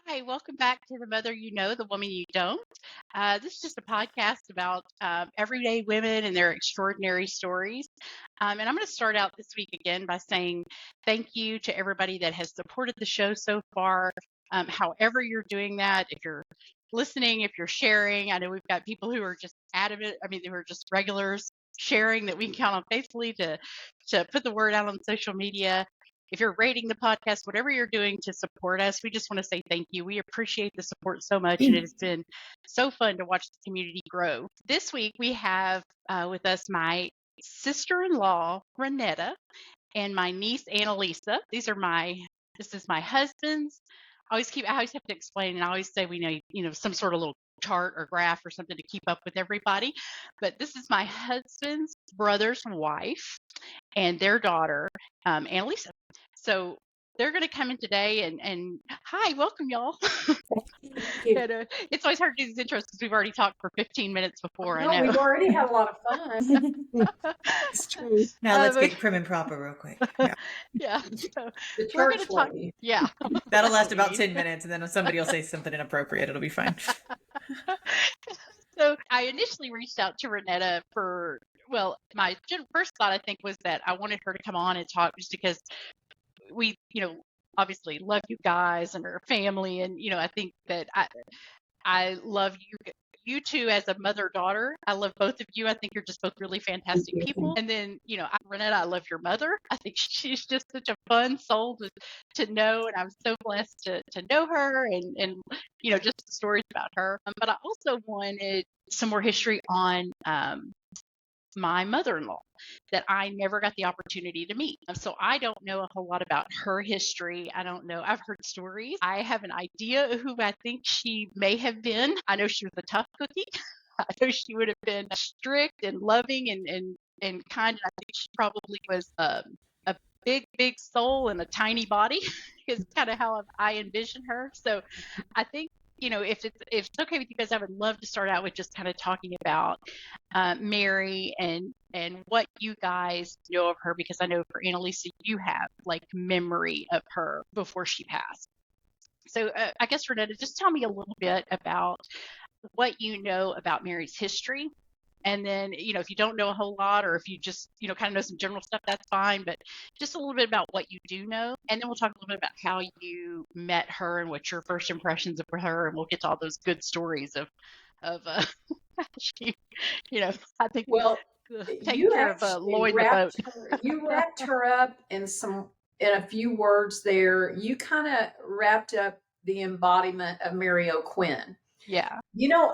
Hi, welcome back to The Mother You Know, The Woman You Don't. This is just a podcast about everyday women and their extraordinary stories. And I'm going to start out this week again by saying thank you to everybody that has supported the show so far. However, you're doing that, if you're listening, if you're sharing, I know we've got people who are just adamant, who are just regulars sharing that we can count on faithfully to put the word out on social media. If you're rating the podcast, whatever you're doing to support us, we just want to say thank you. We appreciate the support so much, and it has been so fun to watch the community grow. This week, we have with us my sister-in-law, Rennetta, and my niece, Annaliesa. This is my husband's. I always have to explain, and I always say we know, some sort of little chart or graph or something to keep up with everybody. But this is my husband's brother's wife and their daughter, Annaliesa. So they're going to come in today and hi, welcome y'all. And, it's always hard to do these intros because we've already talked for 15 minutes before. I know. We've already had a lot of fun. It's true. Now let's get prim and proper real quick. Yeah. So The we're going church to talk. lady. Yeah. That'll last about 10 minutes, and then somebody will say something inappropriate. It'll be fine. So I initially reached out to Rennetta my first thought, I think, was that I wanted her to come on and talk just because we, obviously love you guys and her family. And, I think that I love you two as a mother-daughter. I love both of you. I think you're just both really fantastic people. And then, Rennetta, I love your mother. I think she's just such a fun soul to know. And I'm so blessed to know her and just the stories about her. But I also wanted some more history on my mother-in-law that I never got the opportunity to meet. So I don't know a whole lot about her history. I don't know. I've heard stories. I have an idea of who I think she may have been. I know she was a tough cookie. I know she would have been strict and loving and kind. I think she probably was a big soul and a tiny body is kind of how I envision her. So I think, if it's okay with you guys, I would love to start out with just kind of talking about Mary and what you guys know of her, because I know for Annaliesa, you have like memory of her before she passed. So I guess, Rennetta, just tell me a little bit about what you know about Mary's history. And then, if you don't know a whole lot, or if you just, kind of know some general stuff, that's fine. But just a little bit about what you do know. And then we'll talk a little bit about how you met her and what your first impressions of her. And we'll get to all those good stories of she, I think, taking care of Lloyd the boat. You wrapped her up in a few words there. You kind of wrapped up the embodiment of Mary O'Quinn. Yeah.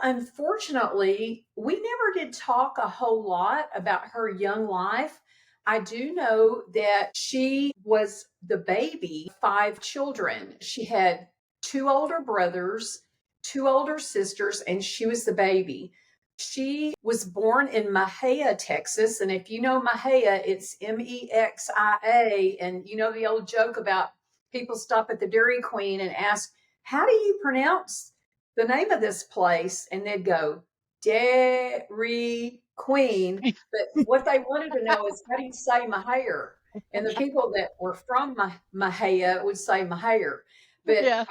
Unfortunately, we never did talk a whole lot about her young life. I do know that she was the baby of 5 children. She had 2 older brothers, 2 older sisters, and she was the baby. She was born in Mexia, Texas. And if you know Mexia, it's Mexia. And you know the old joke about people stop at the Dairy Queen and ask, how do you pronounce the name of this place? And they'd go, Dairy Queen. But what they wanted to know is, how do you say Mexia? And the people that were from Mexia would say Mexia. But yeah.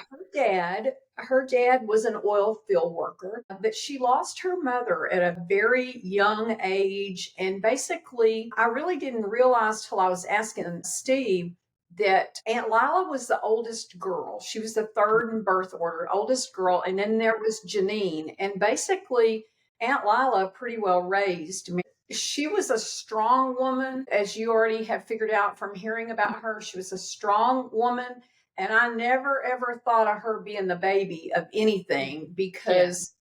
her dad was an oil field worker, but she lost her mother at a very young age. And basically, I really didn't realize till I was asking Steve that Aunt Lila was the oldest girl. She was the third in birth order, oldest girl. And then there was Janine. And basically, Aunt Lila pretty well raised me. She was a strong woman, as you already have figured out from hearing about her. She was a strong woman. And I never, ever thought of her being the baby of anything, because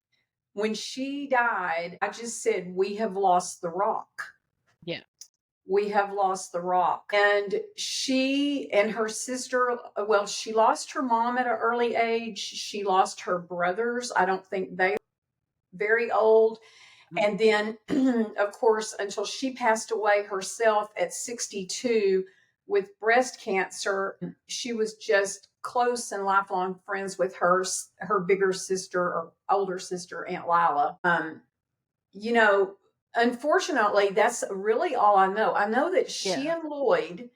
when she died, I just said, we have lost the rock. Yeah. We have lost the rock. And she and her sister, well, she lost her mom at an early age. She lost her brothers. I don't think they were very old. And then, of course, until she passed away herself at 62 with breast cancer, she was just close and lifelong friends with her bigger sister or older sister, Aunt Lila. Unfortunately, that's really all I know. I know that she and Lloyd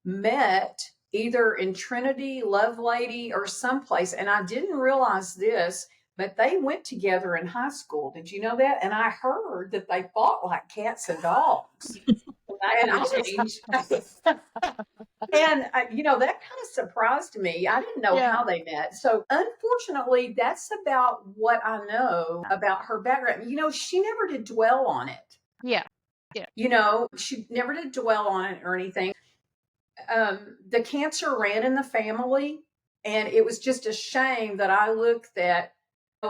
met either in Trinity, Lovelady, or someplace. And I didn't realize this, but they went together in high school. Did you know that? And I heard that they fought like cats and dogs. And I just, and that kind of surprised me. I didn't know how they met. So unfortunately, that's about what I know about her background. She never did dwell on it. Yeah. She never did dwell on it or anything. The cancer ran in the family, and it was just a shame that I looked at,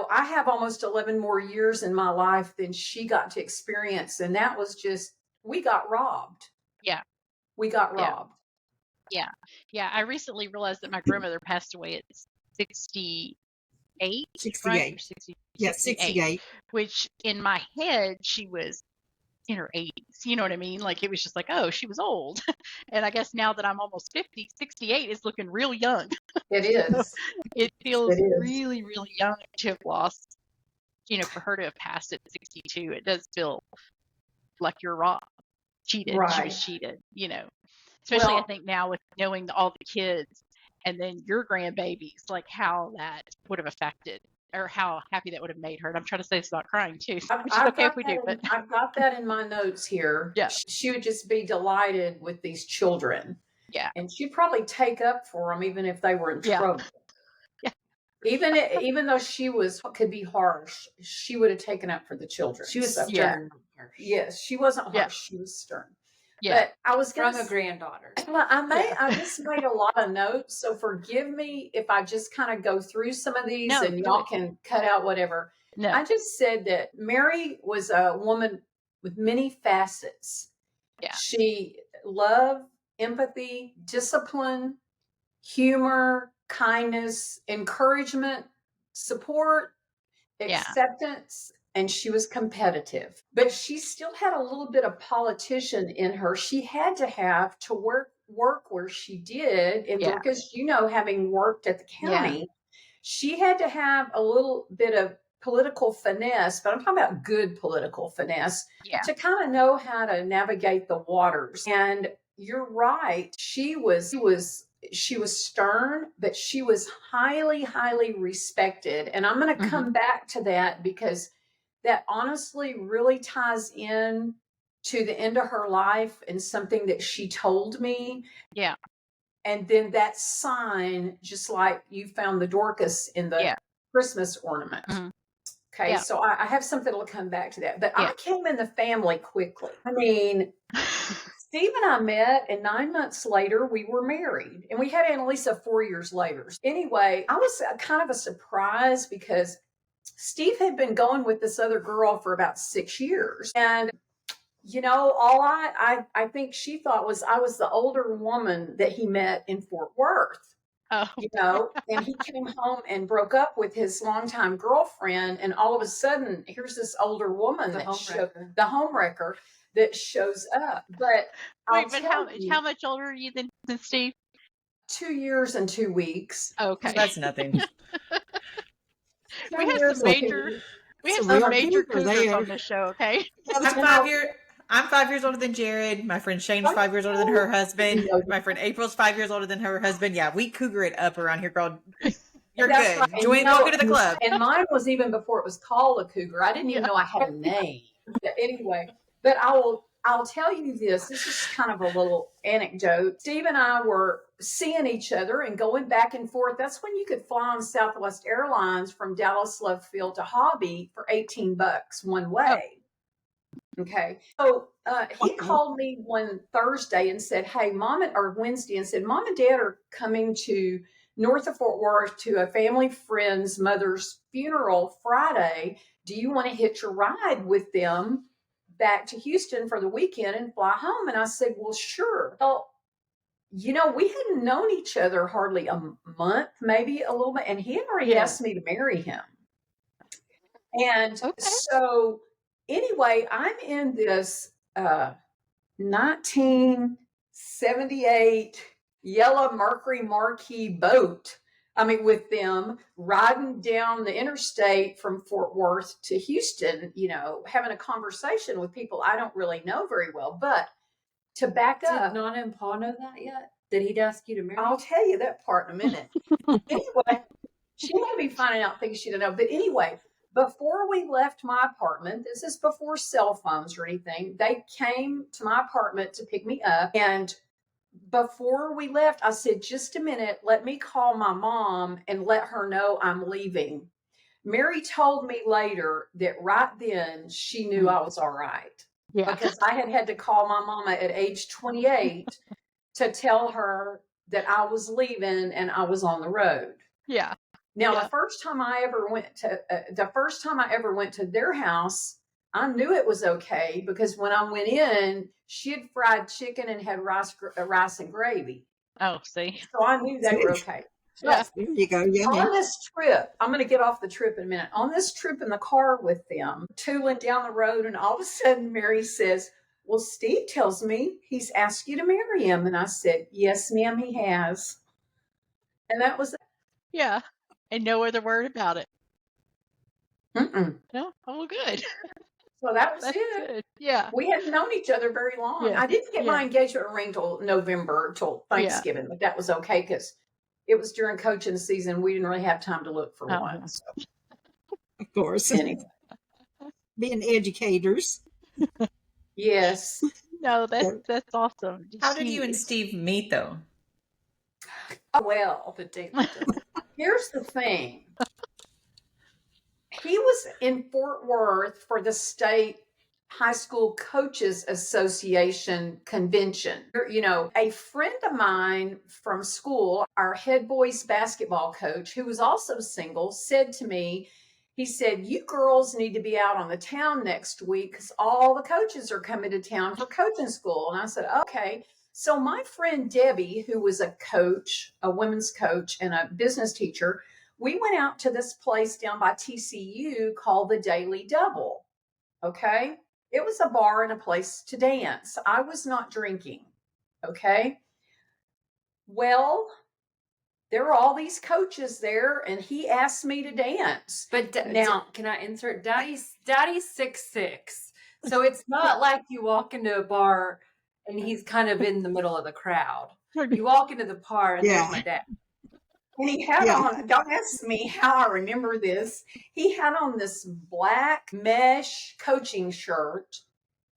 I have almost 11 more years in my life than she got to experience. And that was just, we got robbed. Yeah. We got robbed. Yeah. Yeah. I recently realized that my grandmother passed away at 68. 68. Right? Or 60, Yeah, 68. Which in my head, she was in her 80s. You know what I mean? Like, it was just like, oh, she was old. And I guess now that I'm almost 50, 68 is looking real young. It is. It feels really, really young to have lost, for her to have passed at 62. It does feel like you're robbed, cheated. Right. She was cheated, Especially, I think now with knowing all the kids and then your grandbabies, like how that would have affected or how happy that would have made her. And I'm trying to say it's not crying too. So which is okay if we do, but I've got that in my notes here. Yeah. She would just be delighted with these children. Yeah. And she'd probably take up for them even if they were in trouble. Yeah. Even though she could be harsh, she would have taken up for the children. She was stern. Yes, she wasn't harsh. Yeah. She was stern. Yeah. But I was from a granddaughter. I just made a lot of notes, so forgive me if I just kind of go through some of these and y'all can cut out whatever. No. I just said that Mary was a woman with many facets. Yeah. She loved, empathy, discipline, humor, kindness, encouragement, support, acceptance, and she was competitive. But she still had a little bit of politician in her. She had to have to work where she did. And Dorcas, having worked at the county, she had to have a little bit of political finesse, but I'm talking about good political finesse to kind of know how to navigate the waters. And you're right. She was stern, but she was highly, highly respected. And I'm going to come back to that because that honestly really ties in to the end of her life and something that she told me. Yeah. And then that sign, just like you found the Dorcas in the Christmas ornament. Mm-hmm. Okay. Yeah. So I have something to come back to that, but I came in the family quickly. I mean, Steve and I met, and 9 months later, we were married. And we had Annaliesa 4 years later. Anyway, I was kind of a surprise because Steve had been going with this other girl for about 6 years. And, all I think she thought was I was the older woman that he met in Fort Worth. Oh. And he came home and broke up with his longtime girlfriend. And all of a sudden, here's this older woman, the homewrecker that shows up. But wait, but how much older are you than Steve? 2 years and 2 weeks. Okay. That's nothing. We have some major cougars on this show, okay? I'm 5 years older than Jared. My friend Shane's 5 years older than her husband. My friend April's 5 years older than her husband. Yeah, we cougar it up around here, girl. You're good. Right. Join, welcome to the club. And mine was even before it was called a cougar. I didn't even know I had a name. Anyway, but I'll tell you this. This is kind of a little anecdote. Steve and I were seeing each other and going back and forth. That's when you could fly on Southwest Airlines from Dallas Love Field to Hobby for $18 one way. Okay. So he called me one Thursday and said, hey, Wednesday and said, Mom and Dad are coming to north of Fort Worth to a family friend's mother's funeral Friday. Do you want to hitch a ride with them back to Houston for the weekend and fly home? And I said, well, sure. Well, we hadn't known each other hardly a month, maybe a little bit. And he had already asked me to marry him. And so anyway, I'm in this 1978 yellow Mercury Marquis boat. I mean, with them riding down the interstate from Fort Worth to Houston, having a conversation with people I don't really know very well. But to back up. Did Nana and Pa know that yet? Did he ask you to marry? I'll tell you that part in a minute. Anyway, she may be finding out things she didn't know. But anyway, before we left my apartment, this is before cell phones or anything, they came to my apartment to pick me up. And before we left, I said, just a minute, let me call my mom and let her know I'm leaving. Mary told me later that right then she knew I was all right. Yeah. Because I had to call my mama at age 28 to tell her that I was leaving and I was on the road. Yeah. Now, Yeah. the first time I ever went to their house, I knew it was okay because when I went in, she had fried chicken and had rice and gravy. Oh, see. So I knew they were okay. Yeah. There you go. Yummy. On this trip, I'm going to get off the trip in a minute. On this trip in the car with them, tooling down the road, and all of a sudden Mary says, well, Steve tells me he's asked you to marry him. And I said, yes, ma'am, he has. And that was it. Yeah. And no other word about it. Mm-mm. No? Oh, good. So that was That's it. good. Yeah. We hadn't known each other very long. Yeah. I didn't get Yeah. my engagement ring till November, till Thanksgiving, but that was okay because it was during coaching season. We didn't really have time to look for one. So. Of course. Anyway. Being educators. Yes. No, that's awesome. How did you and Steve meet, though? Well, here's the thing. He was in Fort Worth for the state high school coaches association convention. You know, a friend of mine from school, our head boys basketball coach, who was also single, said to me, he said, you girls need to be out on the town next week because all the coaches are coming to town for coaching school. And I said, okay. So my friend Debbie, who was a coach, a women's coach and a business teacher, we went out to this place down by TCU called the Daily Double. Okay. It was a bar and a place to dance. I was not drinking. Okay. Well, there were all these coaches there and he asked me to dance. But now, can I insert? Daddy's 6'6". So it's not like you walk into a bar and he's kind of in the middle of the crowd. You walk into the bar and there's my dad. And he had on, don't ask me how I remember this. He had on this black mesh coaching shirt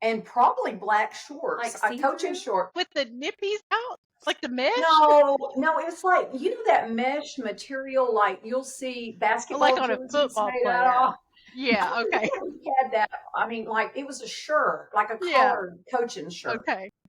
and probably black shorts, Like a coaching short. with the nippies out? Like the mesh? No, it's like, you know, that mesh material, like you'll see basketball Like on a jerseys football made player. out of. Yeah, okay. He had that. I mean, like it was a shirt, like a collared coaching shirt.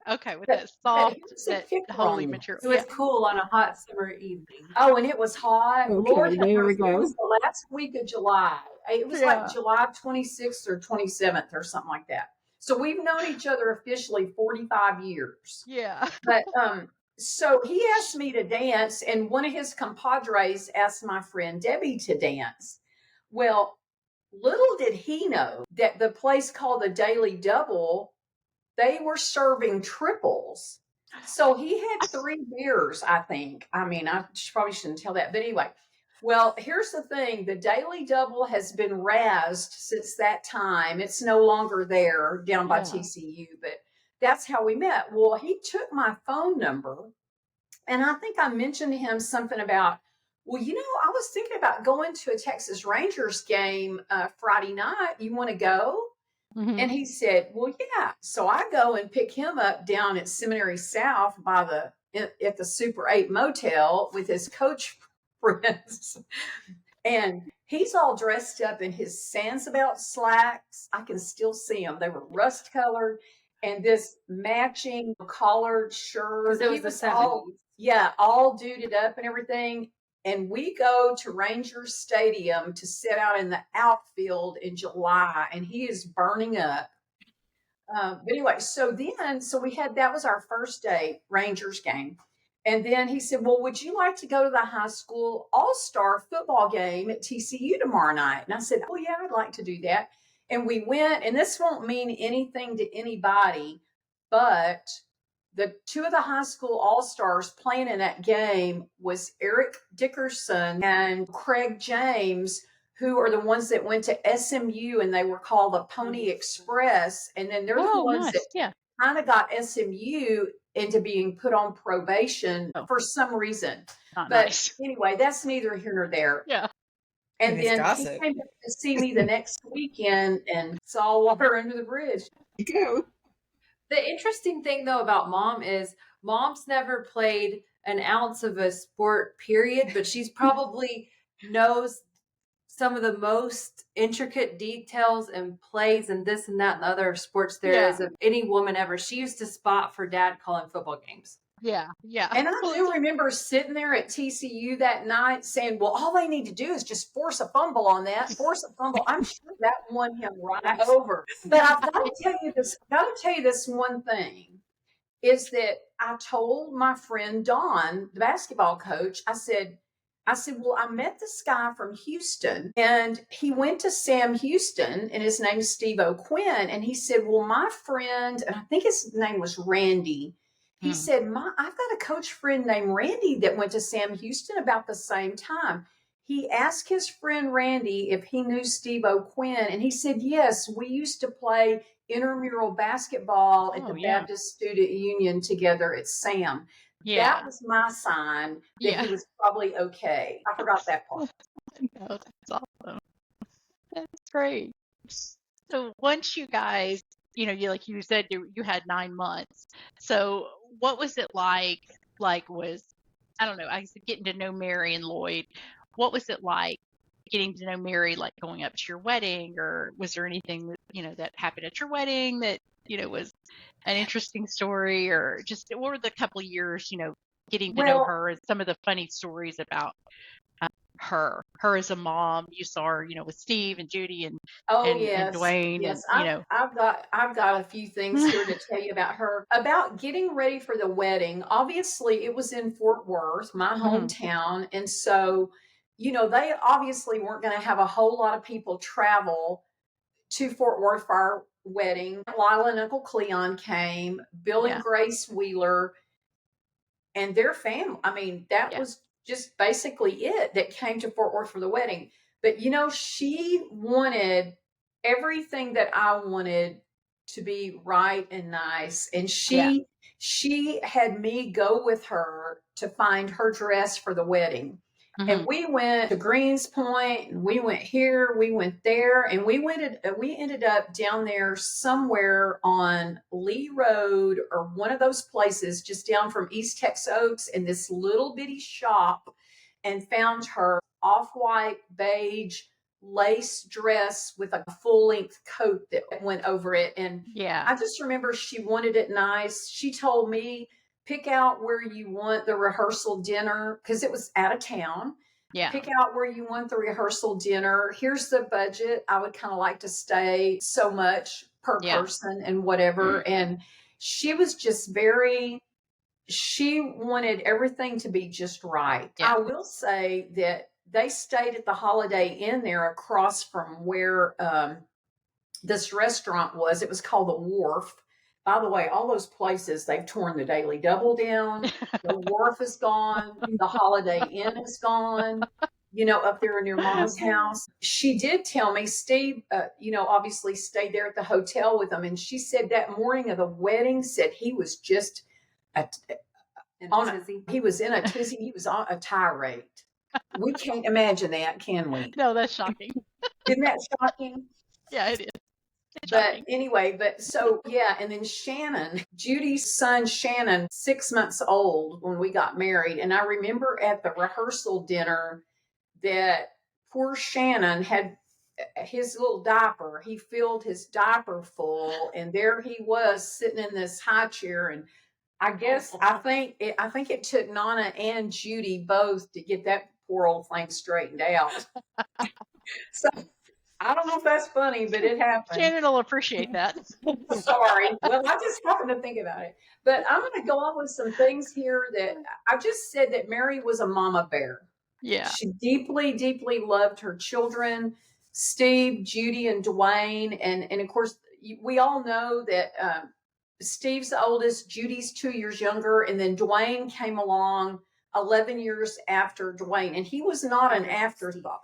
Okay, with But- that soft, but he that was a holy kicker. material. So it's cool on a hot summer evening. Oh, and it was hot. Okay, Lord have there we mercy. It go. was the last week of July. It was like July 26th or 27th or something like that. So we've known each other officially 45 years. Yeah. But so he asked me to dance, and one of his compadres asked my friend Debbie to dance. Well, little did he know that the place called the Daily Double, they were serving triples. So he had 3 beers, I think. I mean, I probably shouldn't tell that. But anyway, well, here's the thing. The Daily Double has been razzed since that time. It's no longer there down by TCU, but that's how we met. Well, he took my phone number, and I think I mentioned to him something about, well, you know, I was thinking about going to a Texas Rangers game Friday night. You want to go? Mm-hmm. And he said, well, yeah. So I go and pick him up down at Seminary South at the Super 8 motel with his coach friends. And he's all dressed up in his Sansabelt slacks. I can still see them. They were rust colored and this matching collared shirt. It was the 70s. All duded up and everything. And we go to Rangers Stadium to sit out in the outfield in July, and he is burning up. But anyway, so that was our first day, Rangers game. And then he said, well, would you like to go to the high school all-star football game at TCU tomorrow night? And I said, oh, yeah, I'd like to do that. And we went, and this won't mean anything to anybody, but the 2 of the high school all-stars playing in that game was Eric Dickerson and Craig James, who are the ones that went to SMU, and they were called the Pony Express. And then they're the ones that kind of got SMU into being put on probation for some reason. Not But nice. anyway, that's neither here nor there. Yeah. And It is then gossip. he came to see me the next weekend and saw water under the bridge. Go. The interesting thing though about mom is mom's never played an ounce of a sport, period, but she's probably knows some of the most intricate details and plays and this and that and other sports there is of any woman ever. She used to spot for dad calling football games. Yeah. Yeah. And I do remember sitting there at TCU that night saying, well, all they need to do is just force a fumble on that, force a fumble. I'm sure that won him right over. But I've got to tell you this one thing is that I told my friend Dawn, the basketball coach, I said, well, I met this guy from Houston and he went to Sam Houston and his name is Steve O'Quinn. And he said, well, my friend, and I think his name was Randy. He said, I've got a coach friend named Randy that went to Sam Houston about the same time. He asked his friend Randy if he knew Steve O'Quinn. And he said, yes, we used to play intramural basketball at the Baptist Student Union together at Sam. Yeah. That was my sign that he was probably okay. I forgot that part. No, that's awesome. That's great. So once you guys, like you said, you had 9 months. So what was it like? I don't know, I guess getting to know Mary and Lloyd. What was it like getting to know Mary, like going up to your wedding, or was there anything that, that happened at your wedding that, was an interesting story, or just what were the couple of years, getting to know her and some of the funny stories about her as a mom? You saw her, with Steve and Judy and Dwayne. Yes, and, I've got a few things here to tell you about her. About getting ready for the wedding. Obviously, it was in Fort Worth, my hometown, and so they obviously weren't going to have a whole lot of people travel to Fort Worth for our wedding. Lila and Uncle Cleon came, Bill and Grace Wheeler, and their family. I mean, that was just basically it that came to Fort Worth for the wedding. But, she wanted everything that I wanted to be right and nice. And she had me go with her to find her dress for the wedding. And we went to Greens Point, and we went here, we went there, and we ended up down there somewhere on Lee Road or one of those places just down from East Tex Oaks in this little bitty shop, and found her off-white beige lace dress with a full-length coat that went over it. And I just remember she wanted it nice. She told me, pick out where you want the rehearsal dinner, because it was out of town. Yeah. Pick out where you want the rehearsal dinner. Here's the budget. I would kind of like to stay so much per person and whatever. And she was just she wanted everything to be just right. Yeah. I will say that they stayed at the Holiday Inn there across from where this restaurant was. It was called The Wharf. By the way, all those places, they've torn the Daily Double down. The Wharf is gone. The Holiday Inn is gone, up there near Mama's house. She did tell me Steve, obviously stayed there at the hotel with them. And she said that morning of the wedding, said he was just he was in a tizzy. He was on a tirade. We can't imagine that, can we? No, that's shocking. Isn't that shocking? Yeah, it is. But anyway, and then Shannon, Judy's son Shannon, 6 months old when we got married. And I remember at the rehearsal dinner that poor Shannon had his little diaper. He filled his diaper full, and there he was sitting in this high chair. And I think it took Nana and Judy both to get that poor old thing straightened out. So I don't know if that's funny, but it happened. Shannon will appreciate that. Sorry. Well, I just happened to think about it. But I'm going to go on with some things here that I just said that Mary was a mama bear. Yeah. She deeply, deeply loved her children, Steve, Judy, and Dwayne. And of course, we all know that Steve's the oldest, Judy's 2 years younger, and then Dwayne came along 11 years after Dwayne, and he was not an afterthought.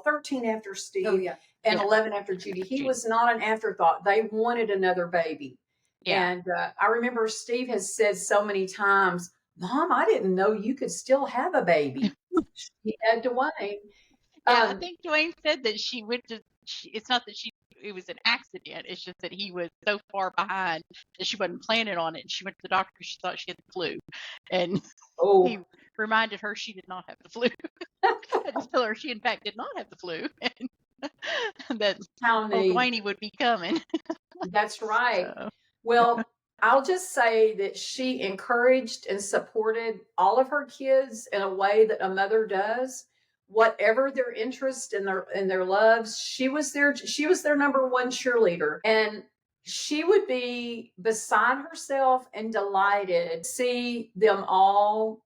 13 after Steve, and 11 after Judy. He was not an afterthought. They wanted another baby, Yeah. And I remember Steve has said so many times, Mom, I didn't know you could still have a baby. He had Dwayne. Yeah, I think Dwayne said that she went to. It's not that it was an accident. It's just that he was so far behind that she wasn't planning on it. And she went to the doctor. She thought she had the flu, and he reminded her she did not have the flu. Had to tell her she in fact did not have the flu, and that Dwayne would be coming. That's right. So. Well, I'll just say that she encouraged and supported all of her kids in a way that a mother does. Whatever their interest and their loves, she was their number one cheerleader. And she would be beside herself and delighted to see them all,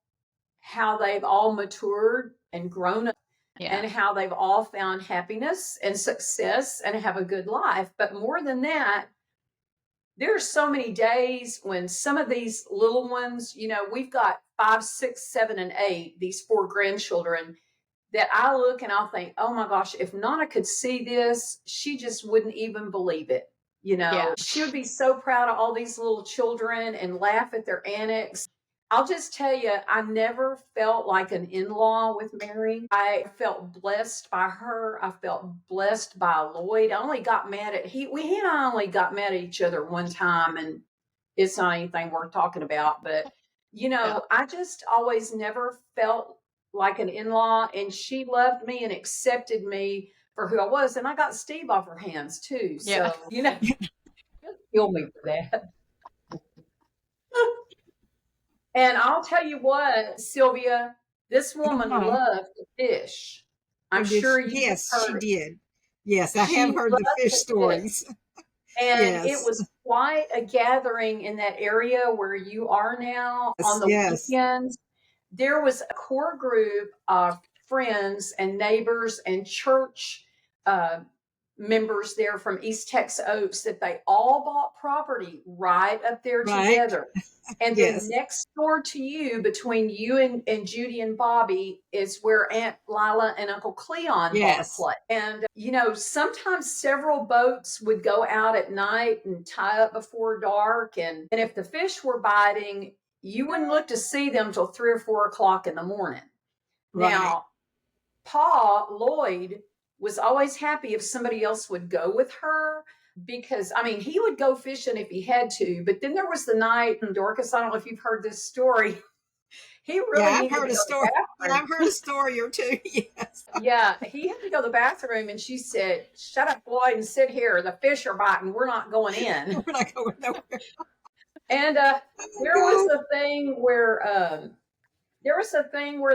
how they've all matured and grown up. Yeah. And how they've all found happiness and success and have a good life. But more than that, there are so many days when some of these little ones, we've got 5, 6, 7, and 8, these 4 grandchildren, that I look and I'll think, oh my gosh, if Nana could see this, she just wouldn't even believe it. Yeah. She would be so proud of all these little children and laugh at their antics. I'll just tell you, I never felt like an in-law with Mary. I felt blessed by her. I felt blessed by Lloyd. I only got mad at he and I only got mad at each other one time, and it's not anything worth talking about. But I just always never felt like an in-law, and she loved me and accepted me for who I was. And I got Steve off her hands too. So kill me for that. And I'll tell you what, Sylvia, this woman loved to fish. I'm sure you Yes, heard she did. Yes, I have heard the fish stories. And it was quite a gathering in that area where you are now on the weekends. There was a core group of friends and neighbors and church members there from East Texas Oaks that they all bought property right up there together. And then next door to you, between you and Judy and Bobby, is where Aunt Lila and Uncle Cleon bought a place. And, sometimes several boats would go out at night and tie up before dark. And if the fish were biting, you wouldn't look to see them till 3 or 4 o'clock in the morning. Right. Now, Pa Lloyd was always happy if somebody else would go with her, because he would go fishing if he had to. But then there was the night, and Dorcas, I don't know if you've heard this story. He really I've heard a story. I've heard a story or two. Yes. Yeah, he had to go to the bathroom, and she said, "Shut up, Lloyd, and sit here. The fish are biting. We're not going in. We're not going nowhere." And there was a thing where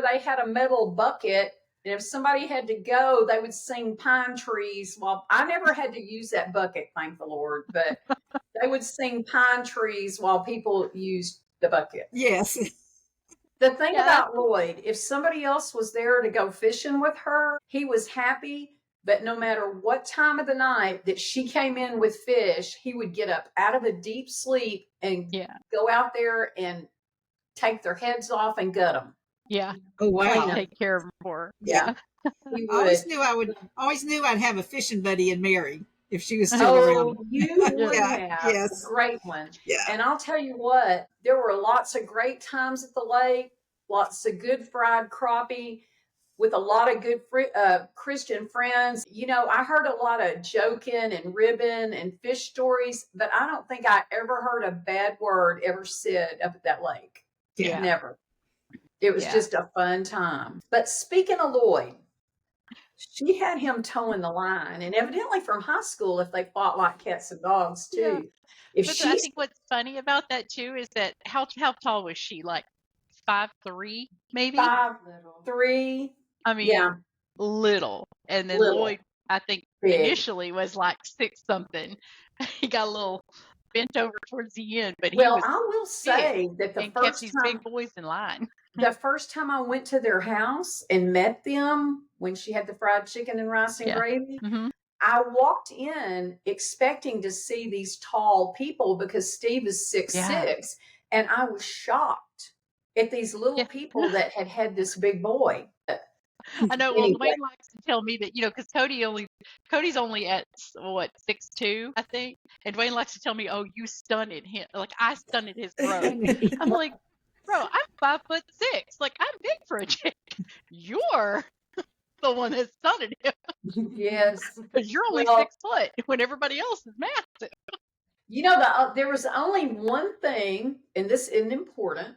they had a metal bucket. And if somebody had to go, they would sing Pine Trees. Well, I never had to use that bucket, thank the Lord, but they would sing Pine Trees while people used the bucket. Yes. The thing about Lloyd, if somebody else was there to go fishing with her, he was happy. But no matter what time of the night that she came in with fish, he would get up out of a deep sleep and go out there and take their heads off and gut them. Yeah. Oh wow. Take care of them for her. Yeah. I always knew I'd have a fishing buddy in Mary if she was still around. You would have a great one. Yeah. And I'll tell you what, there were lots of great times at the lake, lots of good fried crappie with a lot of good Christian friends. I heard a lot of joking and ribbon and fish stories, but I don't think I ever heard a bad word ever said up at that lake. Yeah. Never. It was just a fun time. But speaking of Lloyd, she had him towing the line, and evidently from high school, if they fought like cats and dogs too. Yeah. I think what's funny about that too is that how tall was she? Like 5'3", maybe? 5'3". Little. And then Lloyd, I think initially was like 6 something. He got a little bent over towards the end, but I will say that the first kept these big boys in line. The first time I went to their house and met them when she had the fried chicken and rice and gravy, I walked in expecting to see these tall people because Steve is 6'6", and I was shocked at these little people that had this big boy. I know. Well, Anyway, Dwayne likes to tell me that, because Cody's only at what 6'2", I think, and Dwayne likes to tell me, "Oh, you stunted him." Like I stunted his growth. I'm like, bro, I'm 5'6". Like I'm big for a chick. You're the one that stunted him Yes. because you're only well, 6 foot when everybody else is massive. there was only one thing, and this isn't important,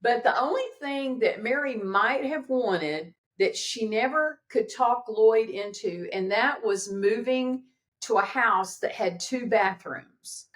but the only thing that Mary might have wanted that she never could talk Lloyd into, and that was moving to a house that had 2 bathrooms.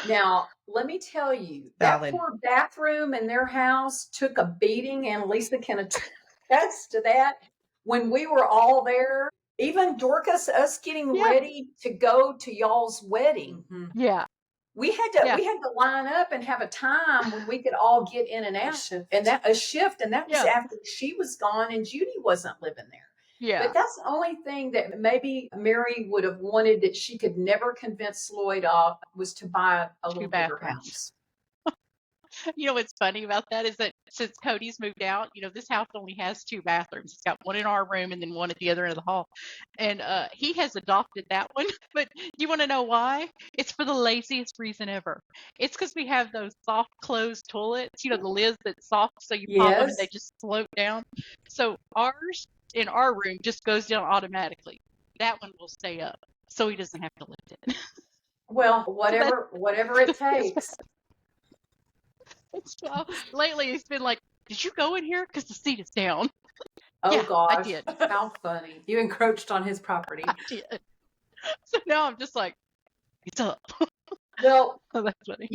Now, let me tell you, that Valid. poor bathroom in their house took a beating, and Lisa can attest to that. When we were all there, even Dorcas, us getting Yeah. ready to go to y'all's wedding, Yeah. we had to line up and have a time when we could all get in and out, shift. and that was Yeah. after she was gone and Judy wasn't living there. Yeah. But that's the only thing that maybe Mary would have wanted that she could never convince Lloyd of, was to buy a little bigger bathrooms. house. You know what's funny about that is that since Cody's moved out, this house only has 2 bathrooms. It's got one in our room and then one at the other end of the hall. And he has adopted that one. But you want to know why? It's for the laziest reason ever. It's because we have those soft close toilets, the lids that's soft, so you pop them and they Yes. just float down. So ours in our room just goes down automatically. That one will stay up, so he doesn't have to lift it. Well, whatever it takes. So lately it's been like, did you go in here? Because the seat is down. Oh Yeah, gosh, I did. how funny. You encroached on his property. I did. So now I'm just like, it's up. Well, Oh, that's funny.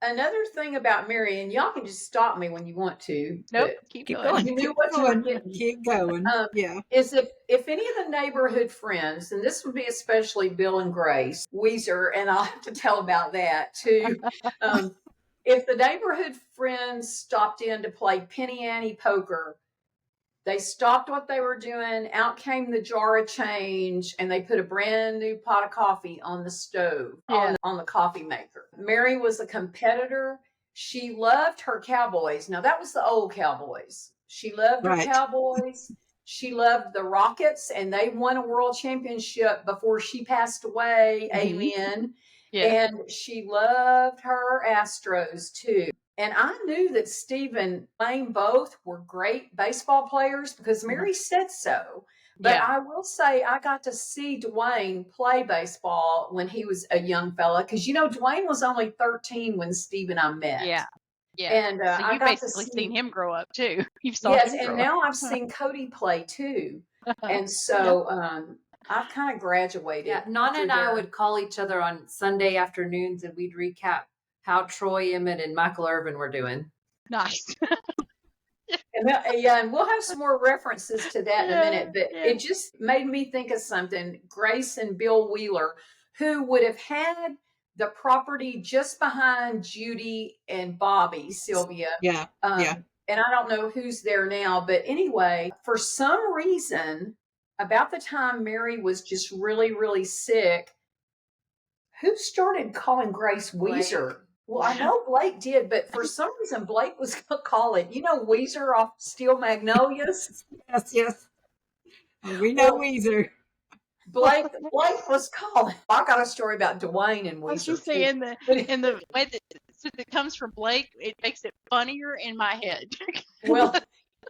another thing about Mary, and y'all can just stop me when you want to. Nope, but keep Keep going. going. You knew Keep what you were going. getting. Keep going. Yeah. Is if any of the neighborhood friends, and this would be especially Bill and Grace Weezer, and I'll have to tell about that too. If the neighborhood friends stopped in to play Penny Ante poker, they stopped what they were doing. Out came the jar of change, and they put a brand new pot of coffee on the stove, Yeah. on the coffee maker. Mary was a competitor. She loved her Cowboys. Now that was the old Cowboys. She loved her Right. Cowboys. She loved the Rockets, and they won a world championship before she passed away. Mhm. Amen. Yeah. And she loved her Astros too. And I knew that Steve and Lane both were great baseball players because Mary said so. But Yeah. I will say I got to see Dwayne play baseball when he was a young fella, because Dwayne was only 13 when Steve and I met. Yeah. Yeah. And So I you got to basically see seen him grow up too. You saw yes, him and grow now up. I've seen Cody play too. And so I've kind of graduated. Yeah, Nana and through I there. would call each other on Sunday afternoons and we'd recap how Troy Emmett and Michael Irvin were doing. Nice. And we'll have some more references to that in a minute. But Yeah. it just made me think of something. Grace and Bill Wheeler, who would have had the property just behind Judy and Bobby, Sylvia. Yeah. Yeah. And I don't know who's there now, but anyway, for some reason, about the time Mary was just really, really sick, who started calling Grace Weezer? Blake. Well, I know Blake did, but for some reason Blake was going to call it, Weezer off Steel Magnolias. Yes. Yes. We know Well, Weezer. Blake was calling. I got a story about Dwayne and I was Weezer just too. saying in the way that since it comes from Blake, it makes it funnier in my head. Well,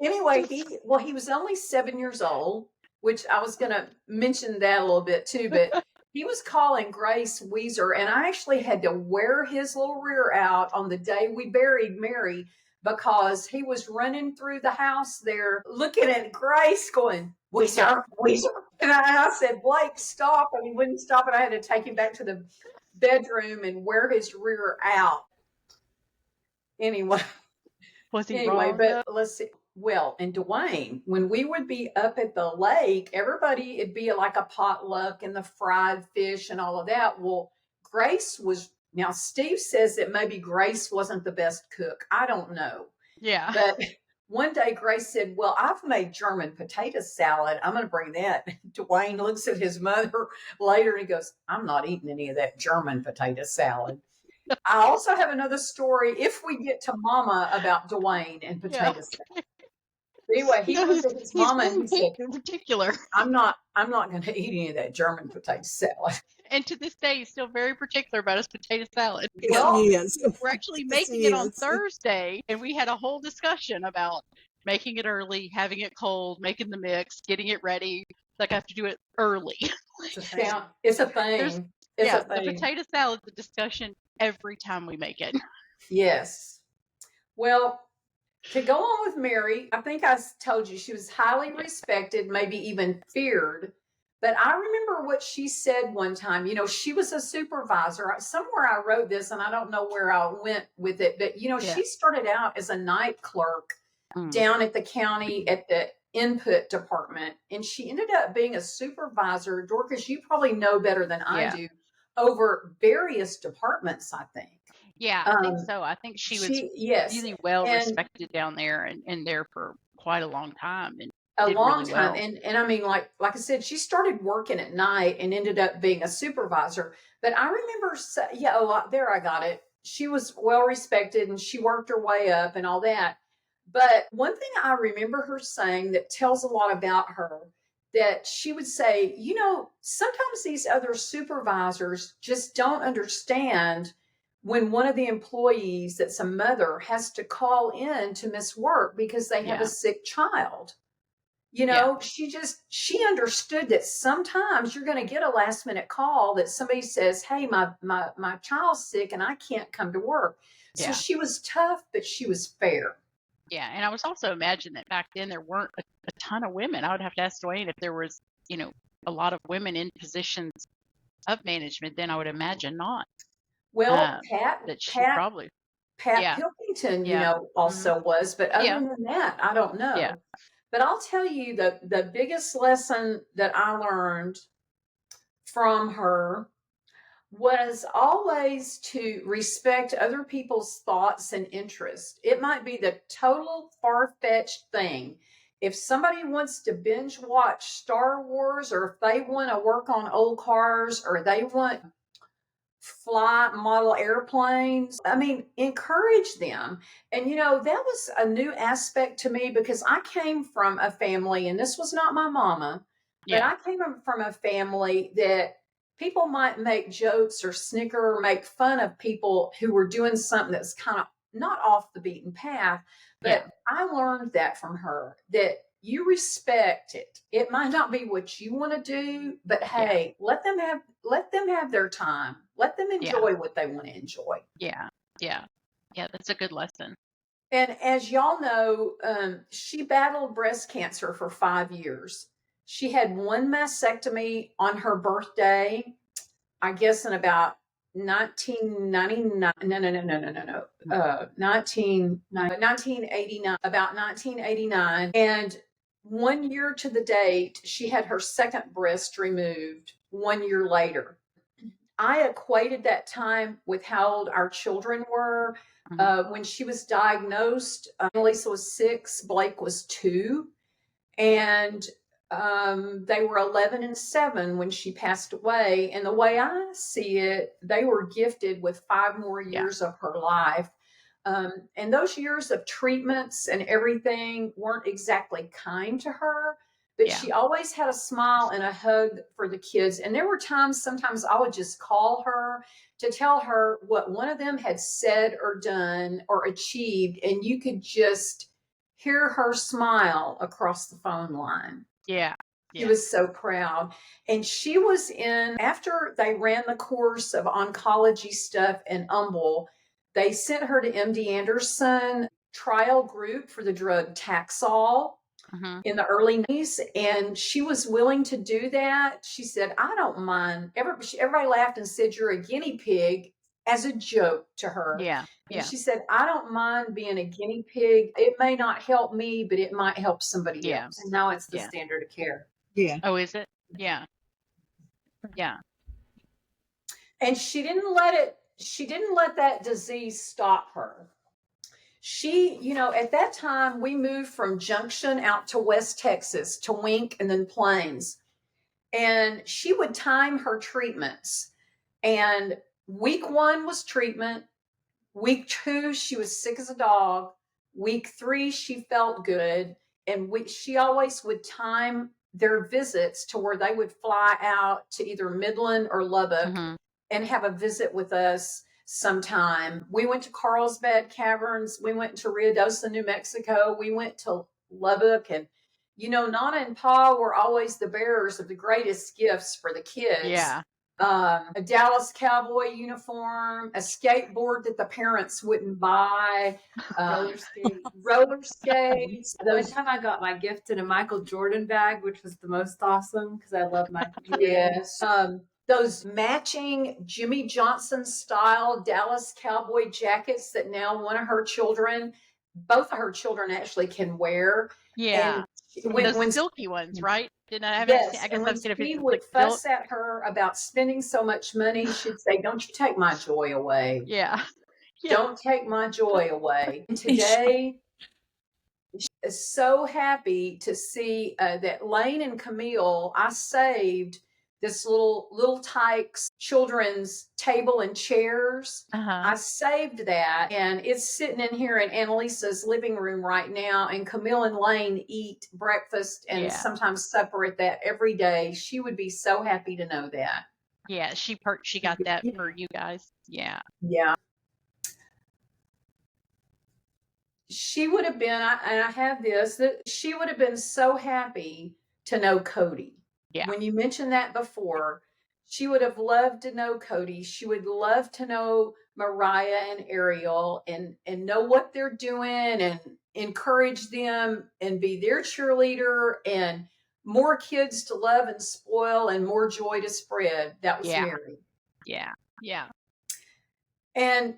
anyway, he was only 7 years old, which I was going to mention that a little bit too, but he was calling Grace Weezer, and I actually had to wear his little rear out on the day we buried Mary because he was running through the house there looking at Grace going, Weezer, Weezer. And I said, Blake, stop. And he wouldn't stop, and I had to take him back to the bedroom and wear his rear out. Anyway. Was he Anyway, wrong? but let's see. Well, and Dwayne, when we would be up at the lake, everybody, it'd be like a potluck and the fried fish and all of that. Well, Grace was, now Steve says that maybe Grace wasn't the best cook. I don't know. Yeah. But one day Grace said, well, I've made German potato salad. I'm going to bring that. Dwayne looks at his mother later and he goes, I'm not eating any of that German potato salad. I also have another story if we get to Mama about Dwayne and potato salad. Anyway, he looked at his He's mama and very he said, in particular. I'm not going to eat any of that German potato salad. And to this day, he's still very particular about his potato salad. Yes, Well, he is. We're actually Yes, making he it on is. Thursday, and we had a whole discussion about making it early, having it cold, making the mix, getting it ready. Like I have to do it early. It's a thing. it's a There's thing. It's yeah, a the thing. potato salad's a discussion every time we make it. Yes. Well, to go on with Mary, I think I told you she was highly respected, maybe even feared. But I remember what she said one time. You know, she was a supervisor. Somewhere I wrote this, and I don't know where I went with it. But, you know, Yeah. she started out as a night clerk Mm. down at the county at the input department. And she ended up being a supervisor. Dorcas, you probably know better than I Yeah. do, over various departments, I think. Yeah, I think so. I think she was Yes. really well And respected down there and there for quite a long time and a did long really time. well. And I mean, like I said, she started working at night and ended up being a supervisor. But I remember, there I got it. She was well respected and she worked her way up and all that. But one thing I remember her saying that tells a lot about her, that she would say, you know, sometimes these other supervisors just don't understand when one of the employees that's a mother has to call in to miss work because they have a Yeah. sick child. You Yeah. know, she understood that sometimes you're going to get a last minute call that somebody says, hey, my child's sick and I can't come to work. So Yeah. she was tough, but she was fair. Yeah, and I was also imagine that back then there weren't a ton of women. I would have to ask Dwayne if there was, you know, a lot of women in positions of management. Then I would imagine not. Well, That she Pat probably. Pat Yeah. Pilkington, you Yeah. know, also was, but other Yeah. than that, I don't know. Yeah. But I'll tell you the biggest lesson that I learned from her was always to respect other people's thoughts and interests. It might be the total far-fetched thing. If somebody wants to binge watch Star Wars, or if they want to work on old cars, or they want fly model airplanes, I mean, encourage them. And, you know, that was a new aspect to me because I came from a family, and this was not my mama, but Yeah. I came from a family that people might make jokes or snicker or make fun of people who were doing something that's kind of not off the beaten path. But Yeah. I learned that from her, that you respect it. It might not be what you want to do, but hey, let them have their time. Let them enjoy what they want to enjoy. Yeah. Yeah. Yeah. That's a good lesson. And as y'all know, she battled breast cancer for 5 years. She had one mastectomy on her birthday, I guess in about 1999. No. 1989, about 1989. And 1 year to the date, she had her second breast removed 1 year later. I equated that time with how old our children were. When she was diagnosed, Annaliesa was 6, Blake was 2, and they were 11 and 7 when she passed away. And the way I see it, they were gifted with 5 more years of her life. And those years of treatments and everything weren't exactly kind to her, but she always had a smile and a hug for the kids. And there were times, sometimes I would just call her to tell her what one of them had said or done or achieved, and you could just hear her smile across the phone line. Yeah. She was so proud. And she was after they ran the course of oncology stuff in Humble, they sent her to MD Anderson trial group for the drug Taxol in the early 90s. And she was willing to do that. She said, I don't mind. Everybody laughed and said, you're a guinea pig, as a joke to her. Yeah. And she said, I don't mind being a guinea pig. It may not help me, but it might help somebody else. And now it's the standard of care. Yeah. Oh, is it? Yeah. Yeah. And she didn't let that disease stop her. She, you know, at that time we moved from Junction out to West Texas to Wink and then Plains. And she would time her treatments. And week 1 was treatment. Week 2, she was sick as a dog. Week 3, she felt good. And she always would time their visits to where they would fly out to either Midland or Lubbock and have a visit with us sometime. We went to Carlsbad Caverns. We went to Ruidoso, New Mexico. We went to Lubbock. And, Nana and Pa were always the bearers of the greatest gifts for the kids. Yeah. A Dallas Cowboy uniform, a skateboard that the parents wouldn't buy, roller skates. One time I got my gift in a Michael Jordan bag, which was the most awesome because I love Michael Jordan. Yes. Those matching Jimmy Johnson style Dallas Cowboy jackets that now both of her children actually can wear. Yeah. And those silky ones, right? Didn't I have yes, I guess and when Steve would fuss at her about spending so much money, she'd say, "Don't you take my joy away." Yeah. Don't take my joy away. And today, she is so happy to see that Lane and Camille, I saved this little Tykes children's table and chairs. I saved that, and it's sitting in here in Annaliesa's living room right now. And Camille and Lane eat breakfast and sometimes supper at that every day. She would be so happy to know that. Yeah, she got that for you guys. Yeah. Yeah. She would have been, and I have this, that she would have been so happy to know Cody. Yeah. When you mentioned that before, she would have loved to know Cody. She would love to know Mariah and Ariel and know what they're doing and encourage them and be their cheerleader and more kids to love and spoil and more joy to spread. That was Mary. Yeah. Yeah. And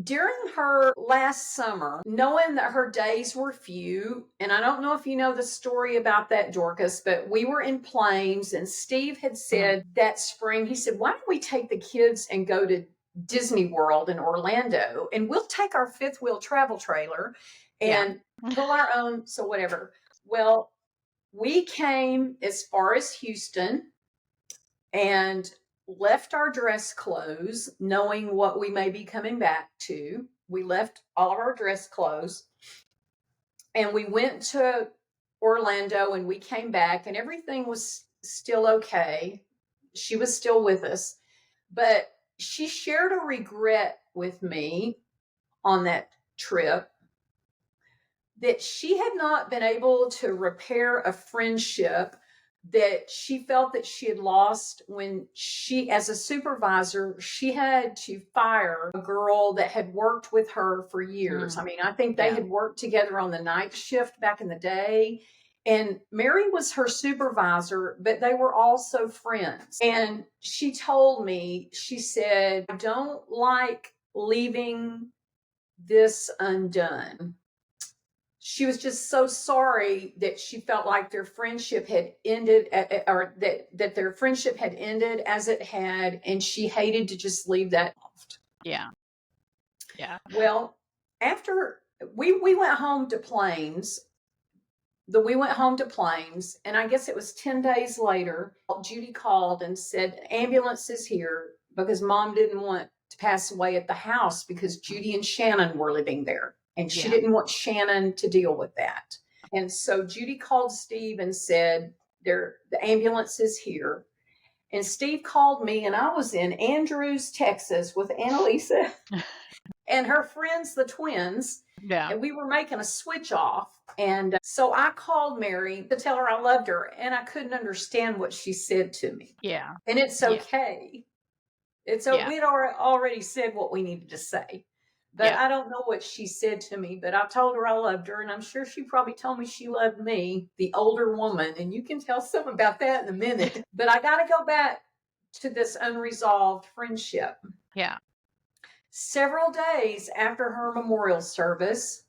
during her last summer, knowing that her days were few, and I don't know if you know the story about that, Dorcas, but we were in Plains and Steve had said that spring, he said, "Why don't we take the kids and go to Disney World in Orlando and we'll take our fifth wheel travel trailer and pull our own." So whatever. Well, we came as far as Houston and left our dress clothes, knowing what we may be coming back to. We left all of our dress clothes and we went to Orlando and we came back and everything was still okay. She was still with us, but she shared a regret with me on that trip that she had not been able to repair a friendship that she felt that she had lost when she, as a supervisor, she had to fire a girl that had worked with her for years. I mean, I think they had worked together on the night shift back in the day. And Mary was her supervisor, but they were also friends. And she told me, she said, "I don't like leaving this undone." She was just so sorry that she felt like their friendship had ended, or that their friendship had ended as it had, and she hated to just leave that left. Yeah. Yeah. Well, after we went home to Plains, and I guess it was 10 days later, Judy called and said, "Ambulance is here," because Mom didn't want to pass away at the house because Judy and Shannon were living there. And she didn't want Shannon to deal with that. And so Judy called Steve and said, the ambulance is here. And Steve called me, and I was in Andrews, Texas with Annaliesa and her friends, the twins. Yeah. And we were making a switch off. And so I called Mary to tell her I loved her, and I couldn't understand what she said to me. Yeah. And it's okay. It's okay. We'd already said what we needed to say. But I don't know what she said to me, but I told her I loved her, and I'm sure she probably told me she loved me, the older woman, and you can tell some about that in a minute. But I got to go back to this unresolved friendship. Yeah. Several days after her memorial service,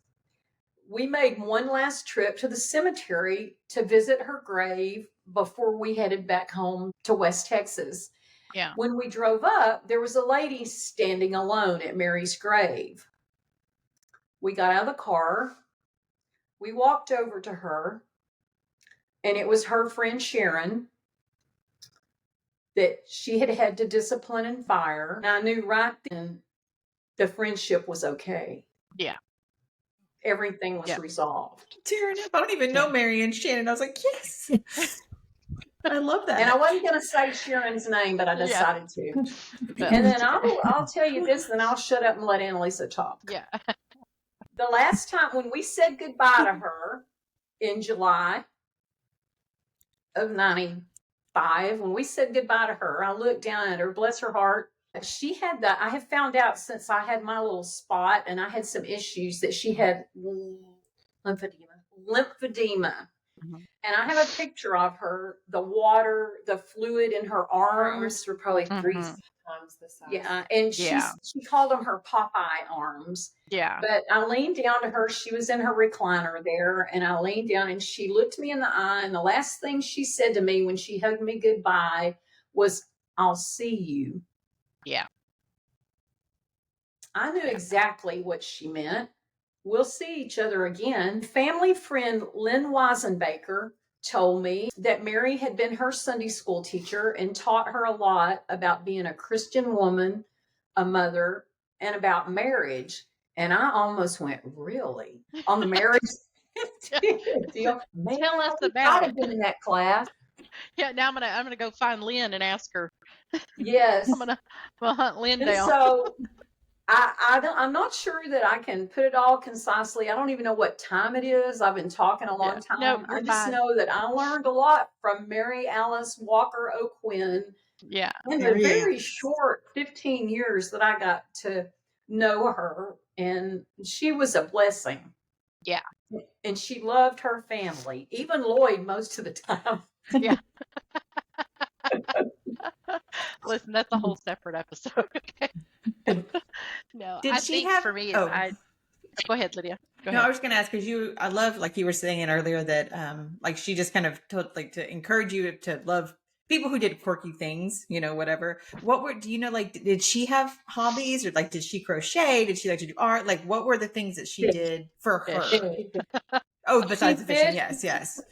we made one last trip to the cemetery to visit her grave before we headed back home to West Texas. Yeah. When we drove up, there was a lady standing alone at Mary's grave. We got out of the car. We walked over to her, and it was her friend Sharon that she had to discipline and fire. And I knew right then the friendship was okay. Yeah. everything was resolved. Tearing up. I don't even know Mary and Shannon. I was like, yes. I love that. And I wasn't going to say Sharon's name, but I decided to. But- And then I'll tell you this, then I'll shut up and let Annaliesa talk. Yeah. The last time when we said goodbye to her in July of 95, when we said goodbye to her, I looked down at her, bless her heart. She had I have found out since I had my little spot and I had some issues that she had lymphedema. Mhm. And I have a picture of her, the water, the fluid in her Her arms. arms were probably 3 Mhm. times the size. Yeah, and she called them her Popeye arms. Yeah. But I leaned down to her. She was in her recliner there, and I leaned down, and she looked me in the eye. And the last thing she said to me when she hugged me goodbye was, "I'll see you." Yeah. I knew exactly what she meant. We'll see each other again. Family friend Lynn Weisenbaker told me that Mary had been her Sunday school teacher and taught her a lot about being a Christian woman, a mother, and about marriage. And I almost went, really? On the marriage deal? Man, Tell us I'd about have been in that class. Yeah. Now I'm gonna go find Lynn and ask her. Yes. I'm gonna hunt Lynn And down. so I'm not sure that I can put it all concisely. I don't even know what time it is. I've been talking a long time. No, I you're just fine. know that I learned a lot from Mary Alice Walker O'Quinn Yeah. in the very short 15 years that I got to know her. And she was a blessing. Yeah. And she loved her family, even Lloyd most of the time. Yeah. Listen, that's a whole separate episode. Okay. No, Did I she think have- for me, oh. go ahead, Lydia. Go No, I ahead. was going to ask because I love, like you were saying earlier, that like she just kind of told, like, to encourage you to love people who did quirky things, whatever. Do you know, like, did she have hobbies, or like, did she crochet? Did she like to do art? Like, what were the things that she did for her? Oh, besides the fishing, yes.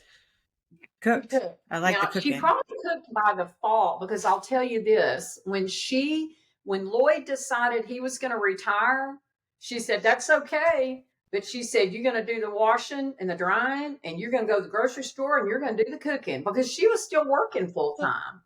Cooked. I like the cooking. She probably cooked by the fall, because I'll tell you this, when Lloyd decided he was going to retire, she said, "That's okay." But she said, "You're going to do the washing and the drying, and you're going to go to the grocery store, and you're going to do the cooking," because she was still working full time,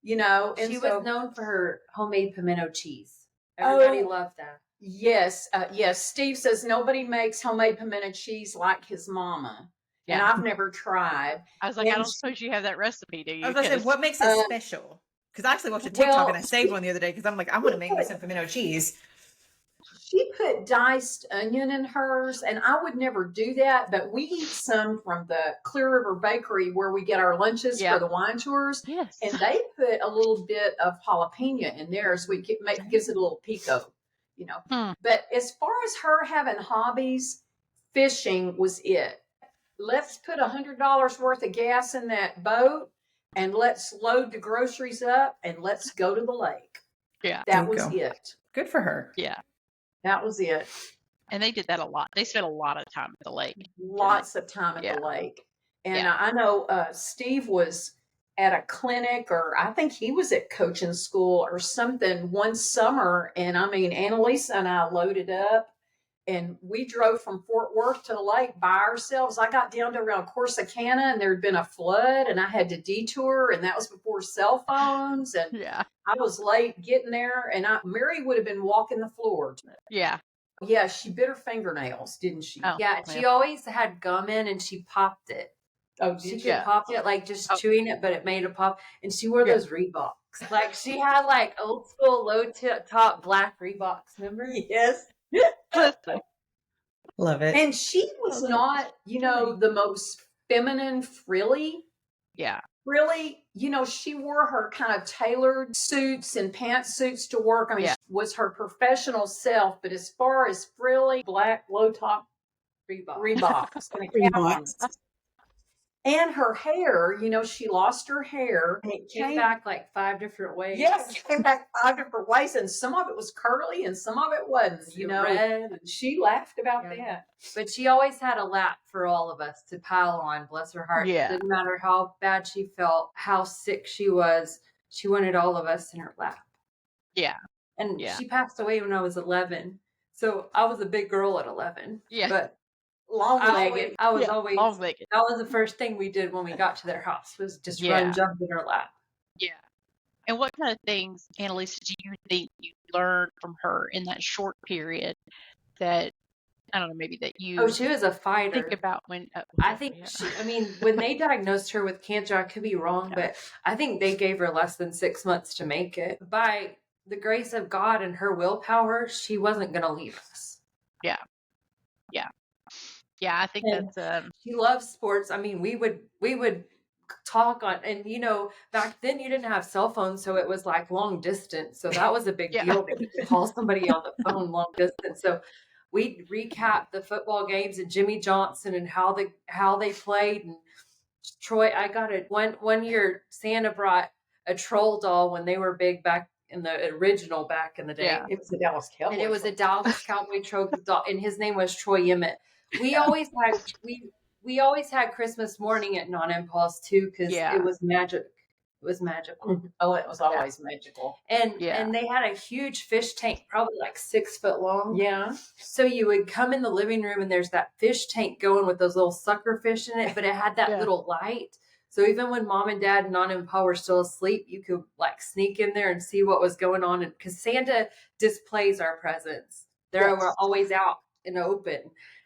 And She was known for her homemade pimento cheese. Everybody loved that. Yes. Steve says nobody makes homemade pimento cheese like his mama. And Yeah. I've never tried. I was like, I don't suppose you have that recipe, do you? I was going to say, what makes it special? Because I actually watched a TikTok and I saved one the other day because I'm like, I want to make me some pimento cheese. She put diced onion in hers, and I would never do that, but we eat some from the Clear River Bakery where we get our lunches for the wine tours. Yes. And they put a little bit of jalapeno in theirs, which gives it a little pico, But as far as her having hobbies, fishing was it. Let's put $100 worth of gas in that boat, and let's load the groceries up, and let's go to the lake. Yeah. That was it. Good for her. Yeah. That was it. And they did that a lot. They spent a lot of time at the lake. Lots of time at the lake. And I know Steve was at a clinic, or I think he was at coaching school or something one summer. And I mean, Annaliesa and I loaded up, and we drove from Fort Worth to the lake by ourselves. I got down to around Corsicana, and there had been a flood, and I had to detour, and that was before cell phones. And I was late getting there, and Mary would have been walking the floor. Yeah. Yeah, she bit her fingernails, didn't she? Oh, Yeah, she always had gum in, and she popped it. Oh, She did could pop it, like just chewing it, but it made a pop. And she wore those Reeboks. Like she had like old school low top black Reeboks. Remember? Yes. Love it. And she was not, the most feminine frilly. Yeah. Really, she wore her kind of tailored suits and pantsuits to work. I mean, she was her professional self, but as far as frilly, black, low top Reeboks. And her hair, she lost her hair. And it came back like 5 different ways. Yes, it came back 5 different ways. And some of it was curly and some of it wasn't, Red. And she laughed about that. But she always had a lap for all of us to pile on, bless her heart. Yeah. It didn't matter how bad she felt, how sick she was. She wanted all of us in her lap. Yeah. And she passed away when I was 11. So I was a big girl at 11. Yeah. But long-legged. I was Yeah, always long-legged. that was the first thing we did when we got to their house was just Yeah. run, jump in her lap. Yeah. And what kind of things, Annaliesa, do you think you learned from her in that short period that, I don't know, maybe that you Oh, she was a fighter. think about when I think when they diagnosed her with cancer, I could be wrong, but I think they gave her less than 6 months to make it. By the grace of God and her willpower, she wasn't going to leave us. Yeah. I think And that's she loves sports. I mean, we would talk on, and back then you didn't have cell phones, so it was like long distance. So that was a big deal to call somebody on the phone long distance. So we'd recap the football games and Jimmy Johnson and how they played. And Troy, I got it one year. Santa brought a troll doll when they were big back in the original back in the day. Yeah. It was the Dallas Cowboys. And it was a Dallas Cowboy troll doll, and his name was Troy Emmett. We always had Christmas morning at Non-Impulse too, because it was magic. It was magical. Oh, it was always magical. And they had a huge fish tank, probably like 6 foot long. Yeah. So you would come in the living room and there's that fish tank going with those little sucker fish in it, but it had that little light. So even when Mom and Dad and Nana and Pa were still asleep, you could like sneak in there and see what was going on. And because Santa displays our presents, they're always out and open.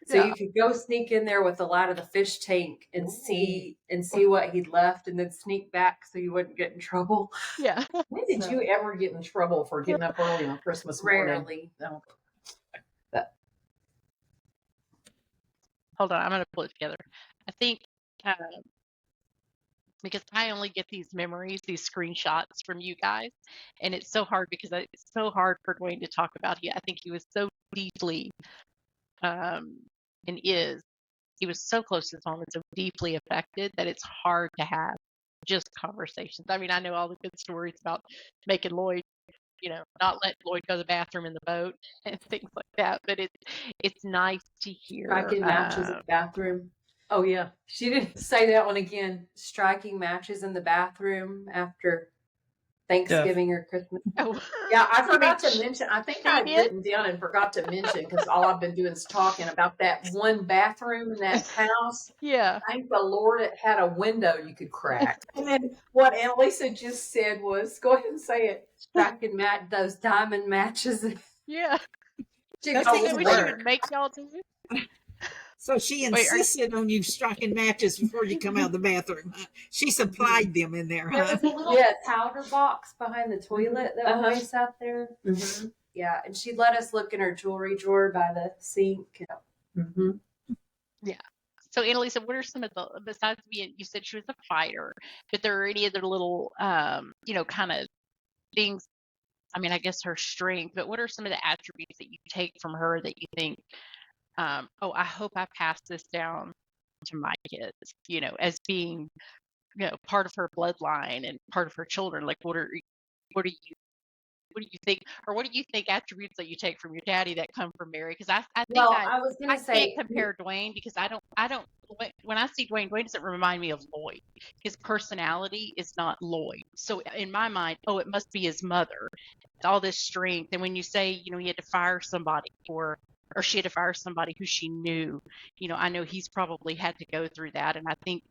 So you could go sneak in there with the light of the fish tank and see what he'd left, and then sneak back so you wouldn't get in trouble. Yeah. When did you ever get in trouble for getting up early on Christmas morning? Rarely. No. Hold on, I'm gonna pull it together. I think because I only get these memories, these screenshots from you guys, and it's so hard because it's so hard for Dwayne to talk about. I think he was so deeply he was so close to his mom and so deeply affected that it's hard to have just conversations. I mean, I know all the good stories about making Lloyd, not let Lloyd go to the bathroom in the boat and things like that, but it's nice to hear. Striking matches in the bathroom. Oh yeah, she didn't say that one again. Striking matches in the bathroom after Thanksgiving or Christmas. Oh. Yeah, I forgot to mention. I think I had written down and forgot to mention because all I've been doing is talking about that one bathroom in that house. Yeah. Thank the Lord it had a window you could crack. And then what Annaliesa just said was, go ahead and say it. Striking those diamond matches. Yeah. Those I things wish you work. would make y'all do it. So she insisted on you striking matches before you come out of the bathroom. Huh? She supplied them in there, There huh? was a little powder box behind the toilet that always sat there. Mm-hmm. Yeah, and she'd let us look in her jewelry drawer by the sink. Mm-hmm. Yeah. So, Annaliesa, what are some of besides being, you said she was a fighter, but there are any other little, kind of things, I mean, I guess her strength, but what are some of the attributes that you take from her that you think, I hope I pass this down to my kids, as being, part of her bloodline and part of her children? Like, what do you think, or what do you think attributes that you take from your daddy that come from Mary? Because I think I was going I to say, can't compare Dwayne because I don't, when I see Dwayne doesn't remind me of Lloyd. His personality is not Lloyd. So in my mind, it must be his mother, all this strength. And when you say, he had to fire somebody or she had to fire somebody who she knew, I know he's probably had to go through that. And I think,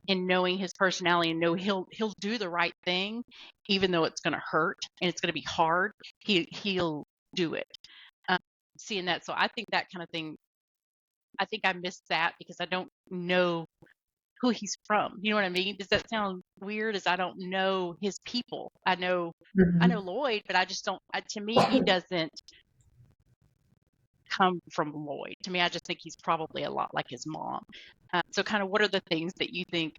in knowing his personality and know he'll do the right thing, even though it's going to hurt and it's going to be hard, he'll do it. Seeing that. So I think that kind of thing, I think I missed that because I don't know who he's from. You know what I mean? Does that sound weird? As I don't know his people. I know Lloyd, but I just don't, to me, he doesn't come from Lloyd. To me, I just think he's probably a lot like his mom. So kind of what are the things that you think,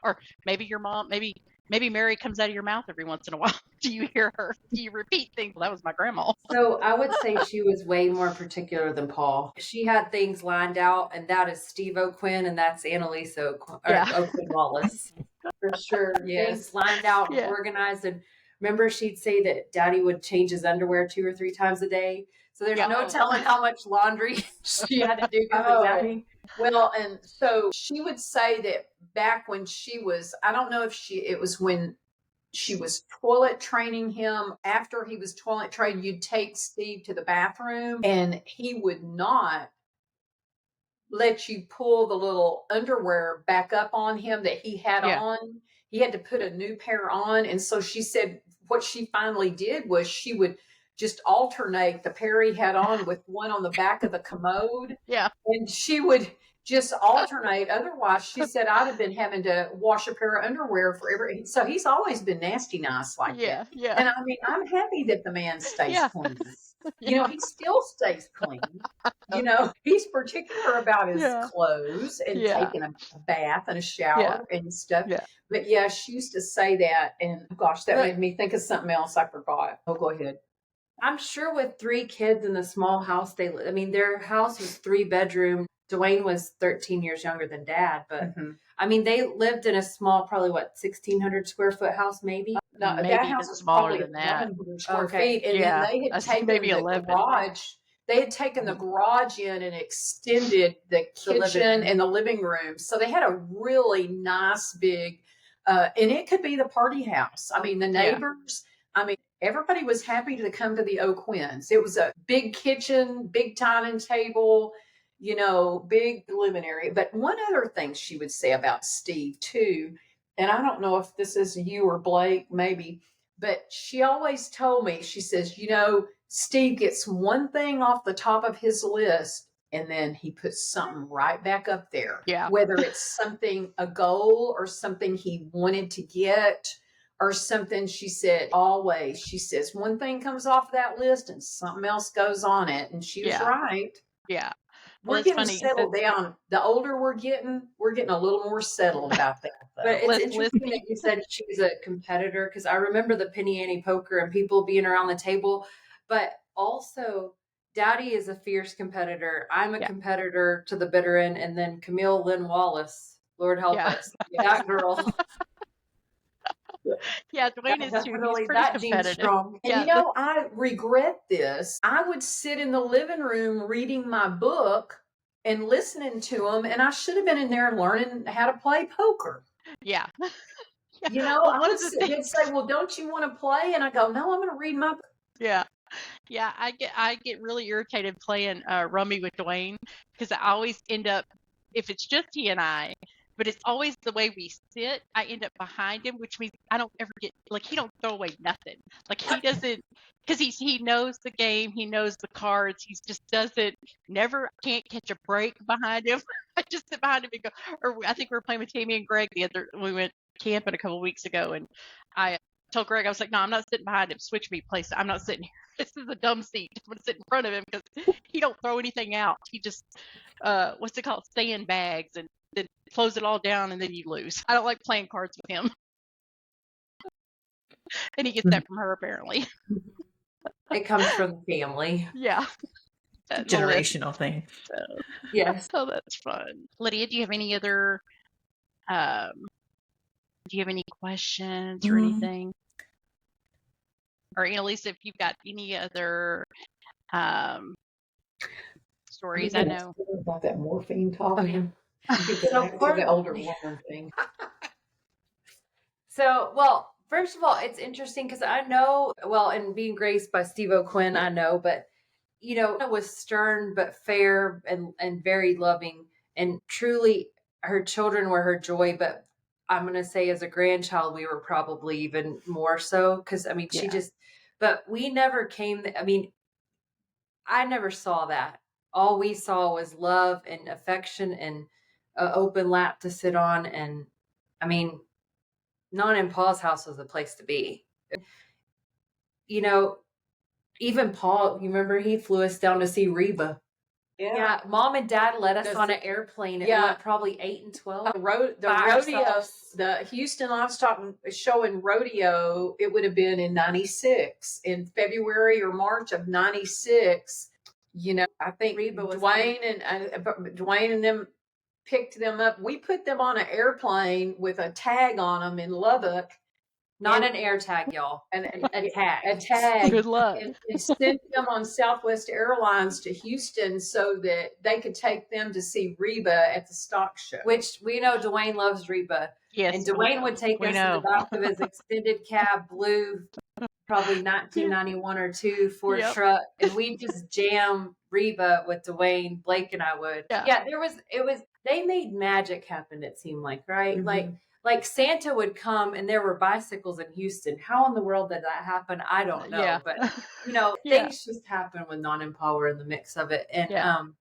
or maybe your mom, maybe Mary comes out of your mouth every once in a while. Do you hear her? Do you repeat things? Well, that was my grandma. So I would say she was way more particular than Paul. She had things lined out, and that is Steve O'Quinn, and that's Annaliesa O'Quinn Wallace. For sure. Yes. Things lined out and organized. And remember, she'd say that Daddy would change his underwear 2 or 3 times a day. So there's no telling how much laundry she had to do because of Daddy. Well, and so she would say that back when she was, I don't know if it was when she was toilet training him. After he was toilet trained, you'd take Steve to the bathroom and he would not let you pull the little underwear back up on him that he had on. He had to put a new pair on. And so she said what she finally did was she would just alternate the pair he had on with one on the back of the commode. Yeah. And she would just alternate. Otherwise, she said, I'd have been having to wash a pair of underwear forever. So he's always been nasty nice like that. Yeah. And I mean, I'm happy that the man stays clean. You know, he still stays clean. You know, he's particular about his clothes and taking a bath and a shower and stuff. Yeah. But yeah, she used to say that. And gosh, that made me think of something else I forgot. Oh, go ahead. I'm sure with 3 kids in a small house, their house was 3-bedroom. Dwayne was 13 years younger than Dad, but I mean, they lived in a small, probably 1,600 square foot house, maybe. No, maybe that house even was smaller probably than that. 1,100 square feet, and then they had taken maybe the 11. garage. They had taken the garage in and extended the kitchen and the living room, so they had a really nice big. And it could be the party house. I mean, the neighbors. I mean, everybody was happy to come to the O'Quinn's. It was a big kitchen, big dining table, you know, big living area. But one other thing she would say about Steve too, and I don't know if this is you or Blake, maybe, but she always told me, she says, you know, Steve gets one thing off the top of his list and then he puts something right back up there. Yeah. Whether it's something, a goal or something he wanted to get or something, she said, always, she says, one thing comes off that list and something else goes on it. And she was right. Yeah. We're getting settled down. The older we're getting a little more settled about that. Though. But it's interesting that you said she was a competitor, because I remember the penny ante poker and people being around the table. But also, Daddy is a fierce competitor. I'm a competitor to the bitter end. And then Camille Lynn Wallace, Lord help us, that girl. Yeah, Dwayne is too. He's pretty competitive. Strong. And you know, I regret this. I would sit in the living room reading my book and listening to them, and I should have been in there learning how to play poker. Yeah. You know, they'd say, well, don't you want to play? And I go, no, I'm going to read my book. Yeah. Yeah, I get really irritated playing rummy with Dwayne, because I always end up, if it's just he and I, but it's always the way we sit, I end up behind him, which means I don't ever get, like, he don't throw away nothing. Like, he doesn't, because he knows the game, he knows the cards, he just doesn't, can't catch a break behind him. I just sit behind him and go, or I think we were playing with Tammy and Greg we went camping a couple of weeks ago, and I told Greg, I was like, no, I'm not sitting behind him, switch me place, I'm not sitting here. This is a dumb seat. I'm going to sit in front of him because he don't throw anything out. He just, what's it called, sandbags, and then close it all down, and then you lose. I don't like playing cards with him. And he gets that from her, apparently. It comes from the family. Yeah. Generational thing. So, yes. So that's fun. Lydia, do you have any other, do you have any questions or anything? Or Annaliesa, if you've got any other stories, I know. About that morphine talk. Oh, yeah. The older woman thing. So, well, first of all, it's interesting because I know, well, and being graced by Steve O'Quinn, I know, but, you know, it was stern but fair and very loving. And truly, her children were her joy. But I'm going to say as a grandchild, we were probably even more so because, I mean, she just, but we never came, I mean, I never saw that. All we saw was love and affection and an open lap to sit on. And I mean, Nana and Paul's house was the place to be. You know, even Paul, you remember he flew us down to see Reba. Yeah. Mom and Dad let us on an airplane at probably 8 and 12. The rodeo, the Houston Livestock Show and Rodeo, it would have been in 96, in February or March of 96. You know, I think Dwayne and them picked them up. We put them on an airplane with a tag on them in Lubbock. Not an air tag, y'all. A tag. A tag. Good luck. And sent them on Southwest Airlines to Houston so that they could take them to see Reba at the stock show. Which we know Dwayne loves Reba. Yes. And Dwayne would take us in the back of his extended cab blue probably 1991 or 2 Ford truck, and we just jam Reba with Dwayne. Blake and I would. Yeah, they made magic happen, it seemed like, right? Mm-hmm. Like Santa would come and there were bicycles in Houston. How in the world did that happen? I don't know. Yeah. But things just happen with Non and Paul were in the mix of it. And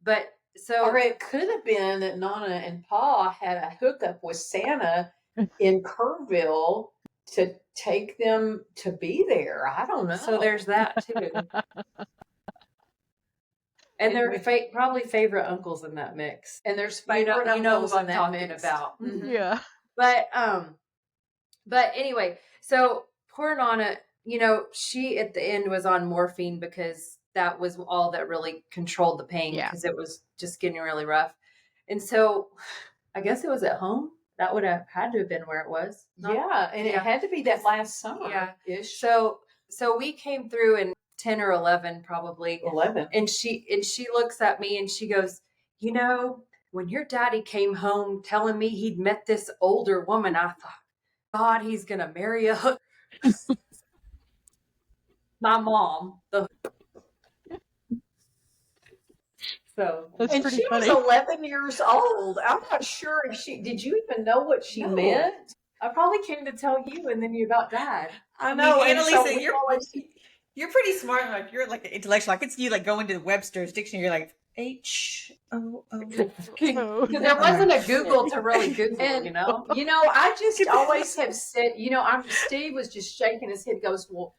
but so, or it could have been that Nana and Pa had a hookup with Santa in Kerrville to take them to be there. I don't know. So there's that too. And they're probably favorite uncles in that mix. And there's favorite uncles who in I'm that talking mix. about. Mm-hmm. Yeah. But anyway, so poor Nana, she at the end was on morphine because that was all that really controlled the pain because it was just getting really rough. And so I guess it was at home. That would have had to have been where it was. It had to be that last summer. Yeah. So we came through in 10 or 11 probably. 11. And she looks at me and she goes, when your daddy came home telling me he'd met this older woman, I thought, God, he's going to marry a hooker. My mom. So, and she was 11 years old. I'm not sure if did you even know what she meant? I probably came to tell you and then you about died. I know, Annaliesa, you're pretty smart. Like you're like intellectual. I could see you like go into the Webster's dictionary. You're like HOO. Because there wasn't a Google to really Google, I just always have said, Steve was just shaking his head, goes, well,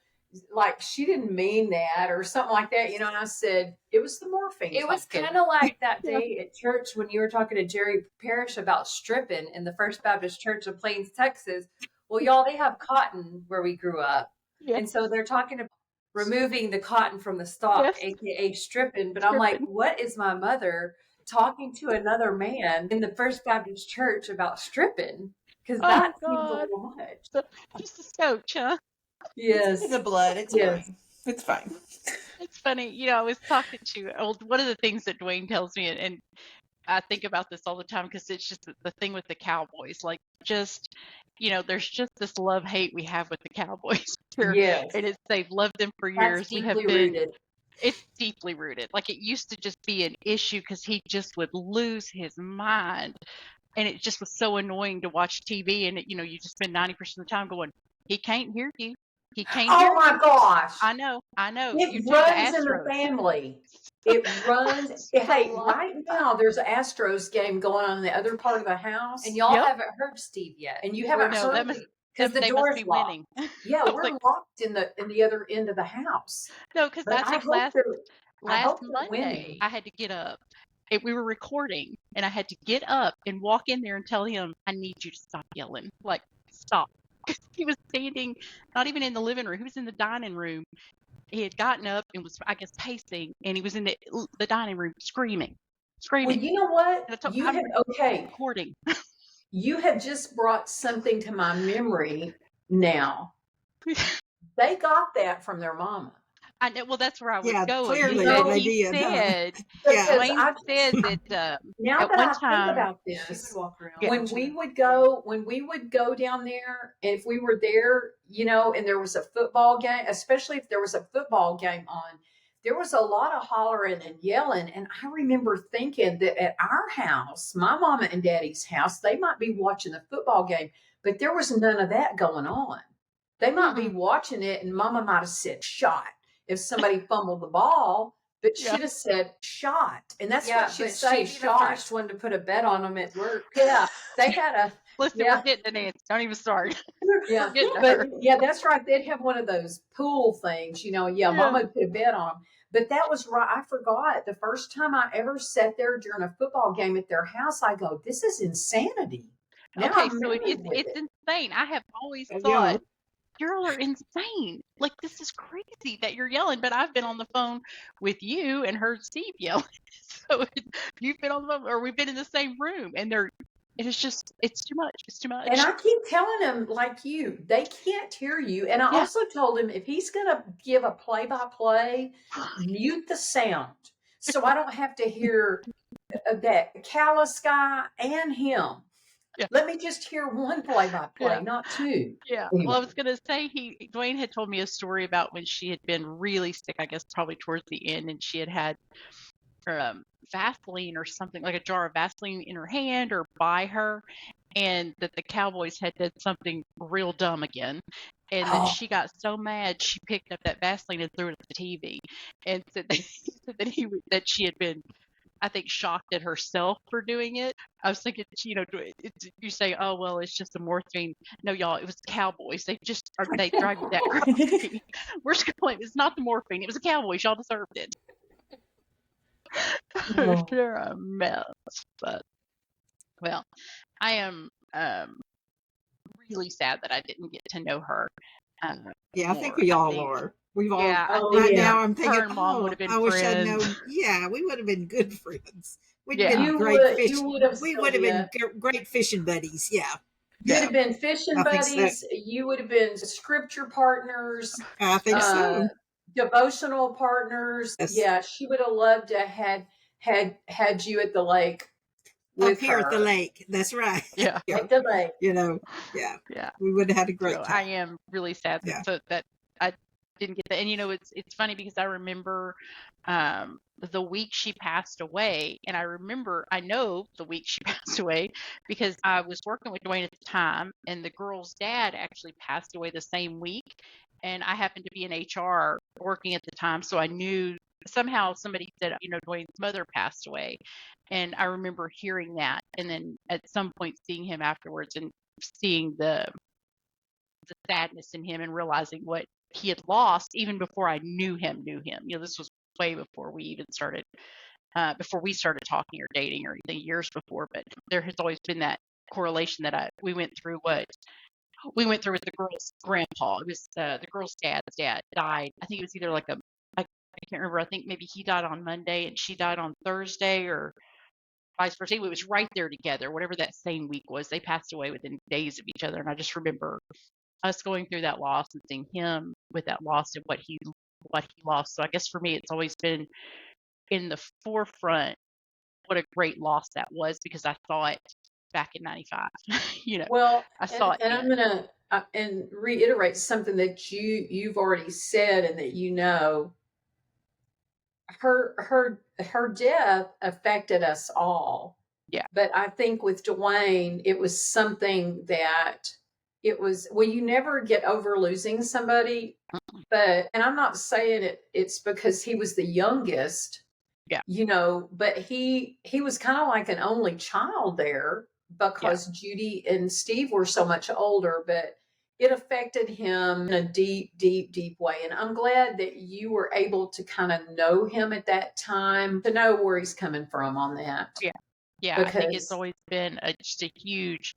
like she didn't mean that or something like that, and I said, it was the morphine. It was kind of like that day at church when you were talking to Jerry Parrish about stripping in the First Baptist Church of Plains, Texas. Well, y'all, they have cotton where we grew up. Yeah. And so they're talking about removing the cotton from the stalk, aka stripping. But I'm like, what is my mother talking to another man in the First Baptist Church about stripping? Because that seems a little much. Just a scotch, huh? Yes. It's the blood. It's fine. It's fine. It's funny. I was talking to one of the things that Dwayne tells me, and I think about this all the time because it's just the thing with the Cowboys. Like, just, there's just this love-hate we have with the Cowboys here. Yes. And they've loved them for years. That's deeply rooted. It's deeply rooted. Like, it used to just be an issue because he just would lose his mind. And it just was so annoying to watch TV. And, you just spend 90% of the time going, he can't hear you. He can't hear you. Oh, my gosh. I know. It runs in the family. It runs. Hey, right now there's an Astros game going on in the other part of the house. And y'all haven't heard Steve yet. And you haven't heard me. Because the door's locked. Winning. Yeah, we're locked in the other end of the house. No, because I think last Monday winning. I had to get up. We were recording, and I had to get up and walk in there and tell him, I need you to stop yelling. Like, stop. He was standing, not even in the living room. He was in the dining room. He had gotten up and was, I guess, pacing, and he was in the dining room screaming. Well, you know what? Recording. You have just brought something to my memory now. They got that from their mama. I know. Well, that's where I was going. Clearly, he said that now at that one I time, think about this, when we would go down there, if we were there, and there was a football game, especially if there was a football game on, there was a lot of hollering and yelling. And I remember thinking that at our house, my mama and daddy's house, they might be watching the football game, but there was none of that going on. They might be watching it, and mama might have said shot if somebody fumbled the ball, but she'd have said shot. And that's what she'd say, shot. The first one to put a bet on them at work. Yeah, they had a... Listen, we're getting to Nancy. Don't even start. Yeah, that's right. They'd have one of those pool things, Mama would put a bet on them. But that was right. I forgot. The first time I ever sat there during a football game at their house, I go, this is insanity. Now okay, so it's insane. I have always thought, y'all are insane. Like, this is crazy that you're yelling, but I've been on the phone with you and heard Steve yelling. So you've been on the phone, or we've been in the same room, and it's too much. It's too much. And I keep telling him, like you, they can't hear you. And I also told him, if he's going to give a play-by-play, mute the sound. So I don't have to hear that callous guy and him. Let me just hear one play-by-play, not two. Yeah. Anyway. Well, I was going to say Dwayne had told me a story about when she had been really sick, I guess probably towards the end, and she had Vaseline or something, like a jar of Vaseline in her hand or by her, and that the Cowboys had did something real dumb again. And that she got so mad, she picked up that Vaseline and threw it at the TV, and said that she had been, I think, shocked at herself for doing it. I was thinking, you say, oh, well, it's just a morphine. No, y'all, it was the Cowboys. They drive you that crazy. We're just going, it's not the morphine. It was the Cowboys. Y'all deserved it. They're a mess. But, well, I am really sad that I didn't get to know her. Yeah, I think we all are. We've all. Yeah, Right now, I'm thinking, her and Mom would have been I wish I'd friends. known. Yeah, we would have been good friends. We'd Yeah. been great fish. You would have, We would have been great fishing buddies. Yeah. You'd have been fishing I think so. buddies. You would have been scripture partners. I think so. Devotional partners. Yes. Yeah, she would have loved to had you at the lake with Up here her. at the lake. That's right. Yeah. At the lake. Yeah. We would have had a great So time. I am really sad that I didn't get that. And it's funny because I remember the week she passed away, and I know the week she passed away because I was working with Dwayne at the time, and the girl's dad actually passed away the same week, and I happened to be in HR working at the time, so I knew somehow somebody said, Dwayne's mother passed away, and I remember hearing that, and then at some point seeing him afterwards and seeing the sadness in him and realizing what he had lost even before I knew him. This was way before we even started, before we started talking or dating or anything, years before. But there has always been that correlation that we went through with the girl's grandpa. It was the girl's dad's dad died. I think it was either I can't remember. I think maybe he died on Monday and she died on Thursday, or vice versa. It was right there together. Whatever that same week was, they passed away within days of each other. And I just remember us going through that loss and seeing him with that loss and what he lost. So I guess for me, it's always been in the forefront what a great loss that was, because I saw it back in '95. Well, I saw it. And I'm gonna and reiterate something that you've already said and that her death affected us all. Yeah. But I think with Dwayne, it was something that you never get over losing somebody. And I'm not saying it's because he was the youngest. Yeah. But he was kind of like an only child there because Judy and Steve were so much older, but it affected him in a deep, deep, deep way. And I'm glad that you were able to kind of know him at that time, to know where he's coming from on that. Yeah. Yeah. I think it's always been just a huge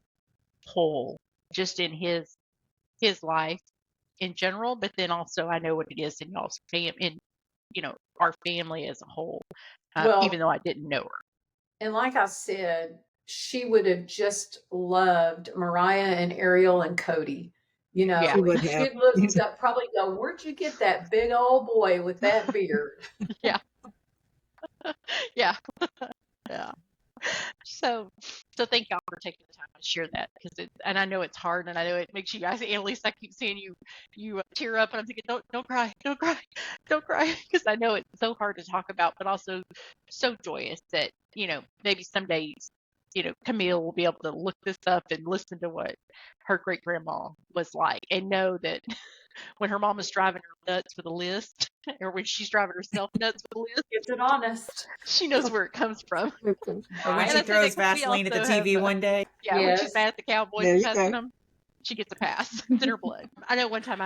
hole just in his life in general, but then also I know what it is in y'all's family, our family as a whole, even though I didn't know her. And like I said, she would have just loved Mariah and Ariel and Cody. She would have. She'd look probably go, where'd you get that big old boy with that beard? Yeah. Yeah. Yeah. So thank y'all for taking the time to share that, and I know it's hard, and I know it makes you guys, Annaliesa, I keep seeing you tear up, and I'm thinking, don't cry, because I know it's so hard to talk about, but also so joyous that, maybe some days, Camille will be able to look this up and listen to what her great grandma was like, and know that when her mom is driving her nuts with a list, or when she's driving herself nuts with a list, Is it honest? she knows where it comes from. Or when she throws Vaseline at the TV one day. Yeah, when she's mad at the Cowboys passing them, she gets a pass. It's in her blood. I know one time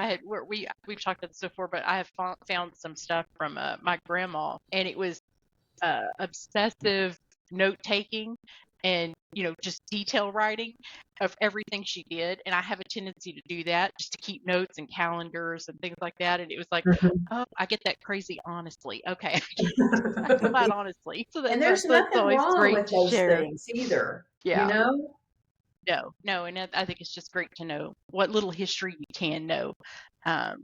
we've talked about this before, but I have found some stuff from my grandma, and it was obsessive note taking and just detail writing of everything she did, and I have a tendency to do that, just to keep notes and calendars and things like that. And it was like, oh, I get that crazy honestly. Okay, I come out honestly. So and there's nothing wrong with those things either. Yeah. No, and I think it's just great to know what little history you can know. I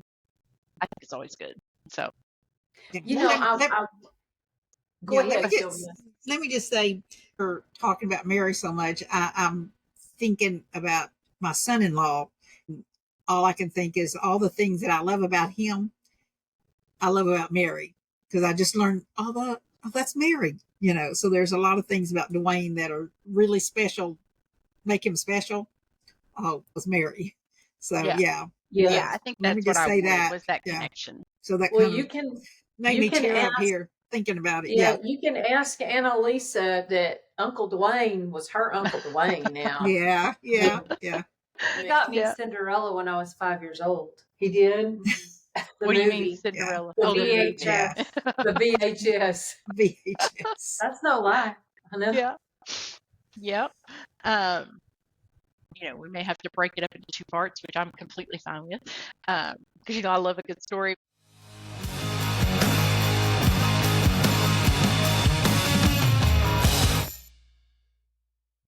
think it's always good. So, go ahead, Sylvia. Let me just say, for talking about Mary so much, I'm thinking about my son-in-law, all I can think is all the things that I love about him, I love about Mary, because I just learned, oh, that's Mary, So there's a lot of things about Dwayne that are really special, make him special. Oh, it was Mary. So yeah. Yeah, I think Let me that's what just I say wanted, that. was that Yeah. connection. So that Well, kind you of can made you me can tear up ask here thinking about it. yeah, Yeah. you can ask Annaliesa that Uncle Dwayne was her Uncle Dwayne now. Yeah. Yeah. Yeah. He got me Yeah. Cinderella when I was 5 years old. He did. The What do you mean movie, Cinderella? The Oh, the movie. VHS. Yeah. The VHS. VHS. that's no lie. I know. Yeah. Yep. We may have to break it up into 2 parts, which I'm completely fine with. Because I love a good story.